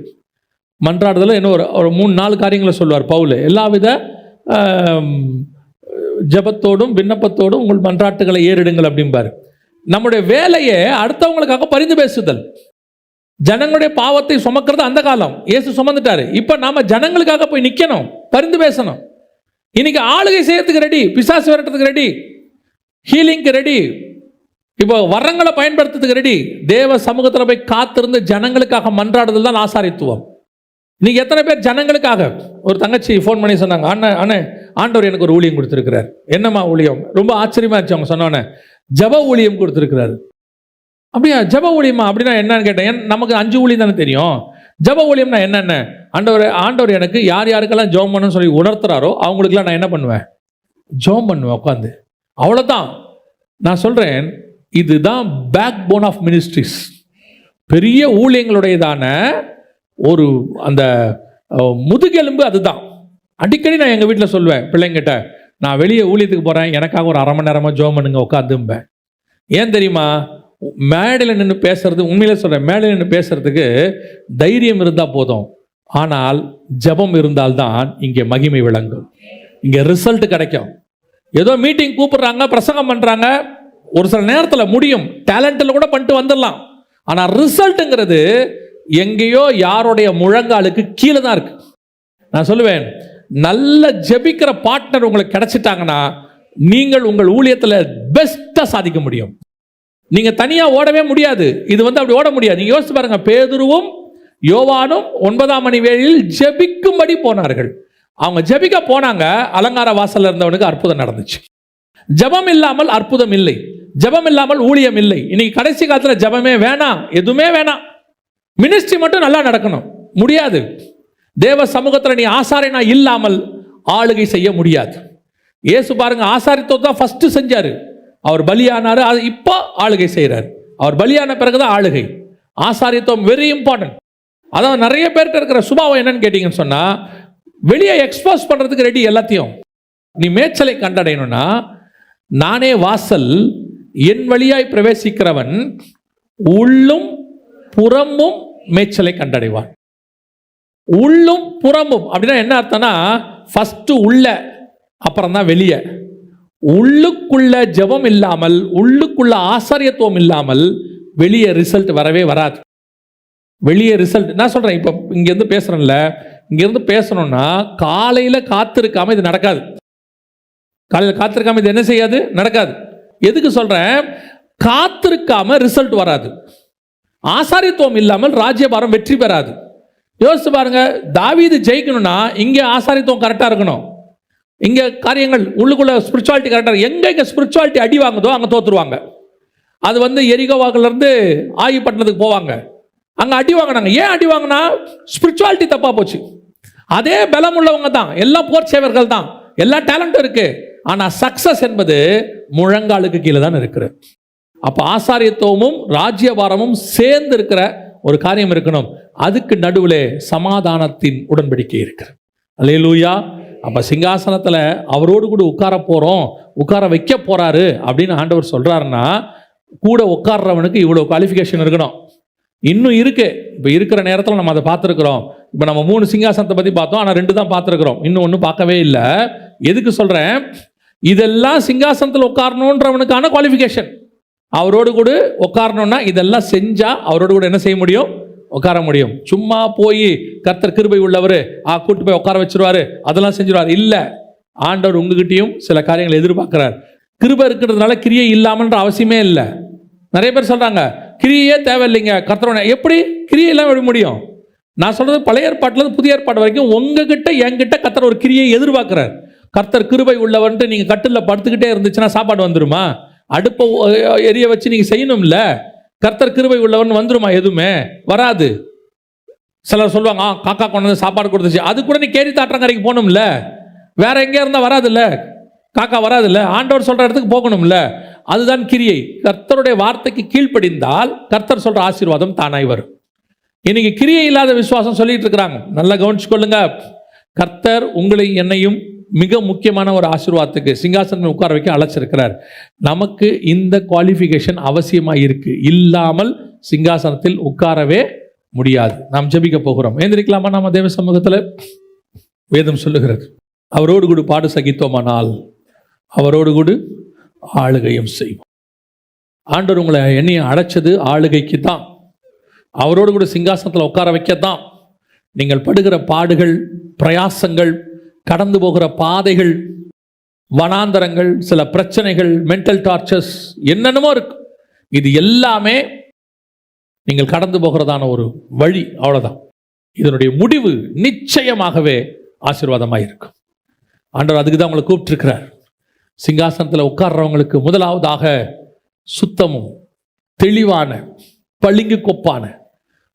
A: மன்றாடுதல இன்னும் ஒரு 3-4 காரியங்களை சொல்லுவார் பவுல். எல்லாவித ஜெபத்தோடும் விண்ணப்பத்தோடும் உங்கள் மன்றாட்டுகளை ஏறிடுங்கள் அப்படிம்பாரு. நம்முடைய வேலையே அடுத்தவங்களுக்காக பரிந்து பேசுதல். ஜனங்களுடைய பாவத்தை சுமக்கிறது அந்த காலம், இயேசு சுமந்துட்டாரு. இப்ப நாம ஜனங்களுக்காக போய் நிக்கணும், பரிந்து பேசணும். இன்னைக்கு ஆளுகை செய்யறதுக்கு ரெடி, பிசாசு விரட்டுறதுக்கு ரெடி, ஹீலிங்க்கு ரெடி, இப்போ வரங்களை பயன்படுத்துறதுக்கு ரெடி. தேவ சமூகத்தில் போய் காத்திருந்து ஜனங்களுக்காக மன்றாடுதல் தான் ஆசாரித்துவம். இன்னைக்கு எத்தனை பேர் ஜனங்களுக்காக? ஒரு தங்கச்சி ஃபோன் பண்ணி சொன்னாங்க, அண்ணே ஆண்டவர் எனக்கு ஒரு ஊழியம் கொடுத்துருக்கிறார். என்னம்மா ஊழியம்? ரொம்ப ஆச்சரியமா இருந்துச்சு அவங்க சொன்னோன்னே. ஜப ஊழியம் கொடுத்துருக்கிறாரு. அப்படியா, ஜப ஊழியமா? அப்படின்னா என்னன்னு கேட்டேன். நமக்கு 5 ஊழியம் தானே தெரியும். ஜப ஊழியம்னா என்னென்ன? ஆண்டவர் எனக்கு யார் யாருக்கெல்லாம் ஜெபம் பண்ணணும்னு சொல்லி உணர்த்துறாரோ அவங்களுக்குலாம் நான் என்ன பண்ணுவேன்? ஜெபம் பண்ணுவேன் உட்காந்து. அவ்வளோதான். நான் சொல்றேன், இதுதான் பேக் போன் ஆஃப் மினிஸ்ட்ரிஸ். பெரிய ஊழியங்களுடையதான ஒரு அந்த முதுகெலும்பு அதுதான். அடிக்கடி நான் எங்கள் வீட்டில் சொல்லுவேன் பிள்ளைங்கிட்ட, நான் வெளியே ஊழியத்துக்கு போகிறேன், எனக்காக ஒரு 1/2 மணி நேரமாக ஜெபம் பண்ணுங்க உட்காந்தும்பேன். ஏன் தெரியுமா? மேடையில் நின்று பேசுறது, உண்மையிலே சொல்கிறேன், மேடையில் நின்று பேசுறதுக்கு தைரியம் இருந்தால் போதும், ஆனால் ஜெபம் இருந்தால்தான் இங்கே மகிமை விளங்கும், இங்கே ரிசல்ட் கிடைக்கும். ஏதோ மீட்டிங் கூப்பிடுறாங்க, பிரசங்கம் பண்ணுறாங்க, ஒரு சில நேரத்தில் முடியும், டேலண்டில் கூட பண்ணிட்டு வந்துடலாம். ஆனால் ரிசல்ட்டுங்கிறது எங்கேயோ யாருடைய முழங்காலுக்கு கீழே தான் இருக்கு. நான் சொல்லுவேன், நல்ல ஜெபிக்கிற பார்ட்னர் உங்களுக்கு கிடைச்சிட்டாங்கன்னா நீங்கள் உங்கள் ஊழியத்தில் பெஸ்ட்டாக சாதிக்க முடியும். நீங்க தனியா ஓடவே முடியாது. இது அப்படி ஓட முடியாது. நீங்க யோசிச்சு பாருங்க, பேதுருவும் யோவானும் 9ஆம் மணி வேளையில் ஜெபிக்கும்படி போனார்கள். அவங்க ஜெபிக்க போனாங்க, அலங்கார வாசல்ல இருந்தவனுக்கு அற்புதம் நடந்துச்சு. ஜெபம் இல்லாமல் அற்புதம் இல்லை, ஜெபம் இல்லாமல் ஊழியம் இல்லை. இன்னைக்கு கடைசி காலத்துல ஜெபமே வேணாம், எதுவுமே வேணாம், மினிஸ்ட்ரி மட்டும் நல்லா நடக்கணும். முடியாது. தேவ சமூகத்துல நீ ஆசாரியனா இல்லாமல் ஆளுகை செய்ய முடியாது. இயேசு பாருங்க, ஆசாரித்துவம் தான் ஃபர்ஸ்ட் செஞ்சாரு. அவர் பலியானாரு, அது இப்போ ஆளுகை செய்கிறார். அவர் பலியான பிறகுதான் ஆளுகை. ஆசாரித்துவம் வெரி இம்பார்ட்டன்ட். அதான் நிறைய பேர்கிட்ட இருக்கிற சுபாவம் என்னன்னு கேட்டீங்கன்னு சொன்னா, வெளியே எக்ஸ்போஸ் பண்றதுக்கு ரெடி எல்லாத்தையும். நீ மேய்ச்சலை கண்டடையணும்னா, நானே வாசல், என் வழியாய் பிரவேசிக்கிறவன் உள்ளும் புறமும் மேய்ச்சலை கண்டடைவான். உள்ளும் புறமும் அப்படின்னா என்ன அர்த்தம்னா, ஃபர்ஸ்ட் உள்ள, அப்புறம் தான் வெளியே. உள்ளுக்குள்ள ஜெபம் இல்லாமல், உள்ளுக்குள்ள ஆசாரியத்துவம் இல்லாமல் வெளியே ரிசல்ட் வரவே வராது. வெளியே ரிசல்ட் நான் சொல்றேன், இப்போ இங்கிருந்து பேசுறேன்ல, இங்கிருந்து பேசணும்னா காலையில காத்திருக்காம இது நடக்காது. காலையில் காத்திருக்காம இது என்ன செய்யாது, நடக்காது. எதுக்கு சொல்றேன், காத்திருக்காம ரிசல்ட் வராது. ஆசாரியத்துவம் இல்லாமல் ராஜ்யபாரம் வெற்றி பெறாது. யோசிச்சு பாருங்க, தாவீது ஜெயிக்கணும்னா இங்கே ஆசாரியத்துவம் கரெக்டாக இருக்கணும், இங்கே காரியங்கள் உள்ளுக்குள்ள ஸ்பிரிச்சுவாலிட்டி கரெக்டாக. எங்கே ஸ்பிரிச்சுவாலிட்டி அடி வாங்குதோ அங்கே தோத்துருவாங்க. அது எரிகோவாக்கிலிருந்து ஆயிப்பட்டினத்துக்கு போவாங்க, அங்கே அடி வாங்கினாங்க. ஏன் அடி வாங்கினா, ஸ்பிரிச்சுவாலிட்டி தப்பாக போச்சு. அதே பலம் உள்ளவங்க தான், எல்லாம் போர் சேவர்கள் தான், எல்லா டேலண்ட்டும் இருக்கு. ஆனால் சக்சஸ் என்பது முழங்காலுக்கு கீழே தான் இருக்குது. அப்போ ஆசாரியத்துவமும் ராஜ்யபாரமும் சேர்ந்து இருக்கிற ஒரு காரியம் இருக்கணும். அதுக்கு நடுவில் சமாதானத்தின் உடன்படிக்கை இருக்கிறது. அல்லேலூயா. அப்போ சிங்காசனத்தில் அவரோடு கூட உட்கார போகிறோம், உட்கார வைக்க போறாரு அப்படின்னு ஆண்டவர் சொல்றாருன்னா, கூட உட்கார்றவனுக்கு இவ்வளோ குவாலிஃபிகேஷன் இருக்கணும். இன்னும் இருக்கு. இப்போ இருக்கிற நேரத்தில் நம்ம அதை பார்த்துருக்குறோம். இப்போ நம்ம 3 சிங்காசனத்தை பற்றி பார்த்தோம், ஆனால் 2 தான் பார்த்துருக்குறோம், இன்னும் ஒன்றும் பார்க்கவே இல்லை. எதுக்கு சொல்கிறேன், இதெல்லாம் சிங்காசனத்தில் உட்காரணுன்றவனுக்கான குவாலிஃபிகேஷன். அவரோடு கூட உட்காரணும்னா இதெல்லாம் செஞ்சா அவரோடு கூட என்ன செய்ய முடியும், உட்கார முடியும். சும்மா போய் கர்த்தர் கிருபை உள்ளவர் கூட்டு போய் உட்கார வச்சிருவாரு, அதெல்லாம் செஞ்சிருவார் இல்லை. ஆண்டவர் உங்ககிட்டயும் சில காரியங்களை எதிர்பார்க்கிறார். கிருபை இருக்கிறதுனால கிரியை இல்லாமன்ற அவசியமே இல்லை. நிறைய பேர் சொல்றாங்க கிரியே தேவையில்லைங்க கர்த்தரோட. எப்படி கிரியை எல்லாம் விட முடியும்? நான் சொல்றது பழைய ஏற்பாட்டில் புதிய ஏற்பாடு வரைக்கும் உங்ககிட்ட என்கிட்ட கர்த்தர் ஒரு கிரியை எதிர்பார்க்கிறார். கர்த்தர் கிருபை உள்ளவன்ட்டு நீங்க கட்டில படுத்துக்கிட்டே இருந்துச்சுன்னா சாப்பாடு வந்துருமா? அடுப்பை எரிய வச்சு நீங்க செய்யணும்ல. கர்த்தர் கிருபை உள்ளவன் வந்துருமா? எதுவுமே வராது. சிலர் சொல்லுவாங்க காக்கா கொண்டு வந்து சாப்பாடு கொடுத்துச்சு, அது கூட நீ கேரி தாற்றங்கரைக்கு போகணும்ல, வேற எங்கே இருந்தால் வராதுல்ல, காக்கா வராதுல்ல, ஆண்டவர் சொல்ற இடத்துக்கு போகணும்ல. அதுதான் கிரியை. கர்த்தருடைய வார்த்தைக்கு கீழ்ப்படிந்தால் கர்த்தர் சொல்ற ஆசீர்வாதம் தானாய் வரும். இன்னைக்கு கிரியை இல்லாத விசுவாசம் சொல்லிட்டு இருக்கிறாங்க. நல்லா கவனிச்சுக்கொள்ளுங்க. கர்த்தர் உங்களை என்னையும் மிக முக்கியமான ஒரு ஆசீர்வாதத்துக்கு சிங்காசனம் உட்கார வைக்க அழைச்சிருக்கிறார். நமக்கு இந்த குவாலிஃபிகேஷன் அவசியமாக இருக்கு. இல்லாமல் சிங்காசனத்தில் உட்காரவே முடியாது. நாம் ஜெபிக்க போகிறோம். ஏந்திரிக்கலாமா? நம்ம தேவ சமூகத்தில் வேதம் சொல்லுகிறது, அவரோடு கூட பாடு சகித்தோமானால் அவரோடு கூட ஆளுகையும் செய்வோம். ஆண்டவர் உங்களை என்னையும் அழைச்சது ஆளுகைக்கு தான், அவரோடு கூட சிங்காசனத்தில் உட்கார வைக்கத்தான். நீங்கள் படுகிற பாடுகள், பிரயாசங்கள், கடந்து போகிற பாதைகள், வனாந்தரங்கள், சில பிரச்சனைகள், மென்டல் டார்ச்சர்ஸ், என்னென்னமோ இருக்கு. இது எல்லாமே நீங்கள் கடந்து போகிறதான ஒரு வழி, அவ்வளவுதான். இதனுடைய முடிவு நிச்சயமாகவே ஆசீர்வாதமாக இருக்கும். ஆண்டவர் அதுக்கு தான் உங்களை கூப்பிட்டுருக்கிறார். சிங்காசனத்தில் உட்கார்றவங்களுக்கு முதலாவதாக சுத்தமும் தெளிவான பளிங்கு கொப்பான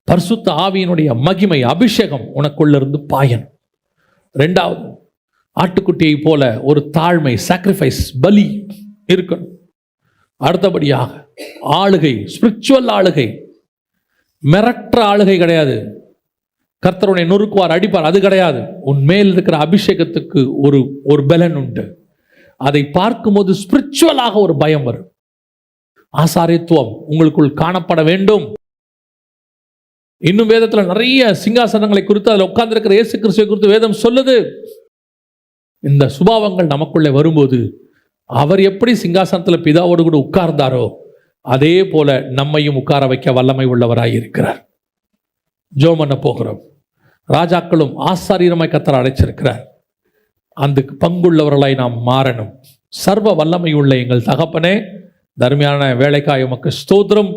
A: பரிசுத்த ஆவியினுடைய மகிமை அபிஷேகம் உனக்குள்ளிருந்து பாயணும். 2வது, ஆட்டுக்குட்டியை போல ஒரு தாழ்மை, சாக்ரிஃபைஸ், பலி இருக்கணும். அடுத்தபடியாக ஆளுகை, ஸ்பிரிச்சுவல் ஆளுகை. மிரட்டுற ஆளுகை கிடையாது. கர்த்தருடைய நொறுக்குவார், அடிப்பார், அது கிடையாது. உன் மேல் இருக்கிற அபிஷேகத்துக்கு ஒரு பலன் உண்டு. அதை பார்க்கும்போது ஸ்பிரிச்சுவலாக ஒரு பயம் வரும். ஆசாரியத்துவம் உங்களுக்குள் காணப்பட வேண்டும். இன்னும் வேதத்தில் நிறைய சிங்காசனங்களை குறித்து, அதில் உட்கார்ந்து இருக்கிற இயேசு கிறிஸ்துவை குறித்து வேதம் சொல்லுது. இந்த சுபாவங்கள் நமக்குள்ளே வரும்போது அவர் எப்படி சிங்காசனத்தில் பிதாவோடு கூட உட்கார்ந்தாரோ அதே போல நம்மையும் உட்கார வைக்க வல்லமை உள்ளவராய் இருக்கிறார். ஜெபம் பண்ண போகிறோம். ராஜாக்களும் ஆசாரியமாய் கர்த்தர் அழைச்சிருக்கிறார். அந்த பங்குள்ளவர்களாய் நாம் மாறணும். சர்வ வல்லமை உள்ள எங்கள் தகப்பனே, தர்மியான வேலைக்காய் உமக்கு ஸ்தோத்திரம்.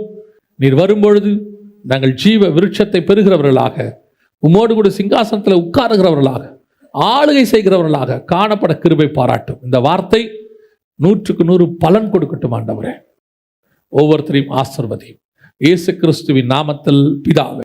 A: நீர் வரும்பொழுது நாங்கள் ஜீவ விருட்சத்தை பெறுகிறவர்களாக, உமோடு கூட சிங்காசனத்தில் உட்காருகிறவர்களாக, ஆளுகை செய்கிறவர்களாக காணப்பட கிருபை பாராட்டும். இந்த வார்த்தை 100க்கு 100 பலன் கொடுக்கட்டும் ஆண்டவரே. ஒவ்வொருத்தரையும் ஆசீர்வதியும். இயேசு கிறிஸ்துவின் நாமத்தில் பிதாவே.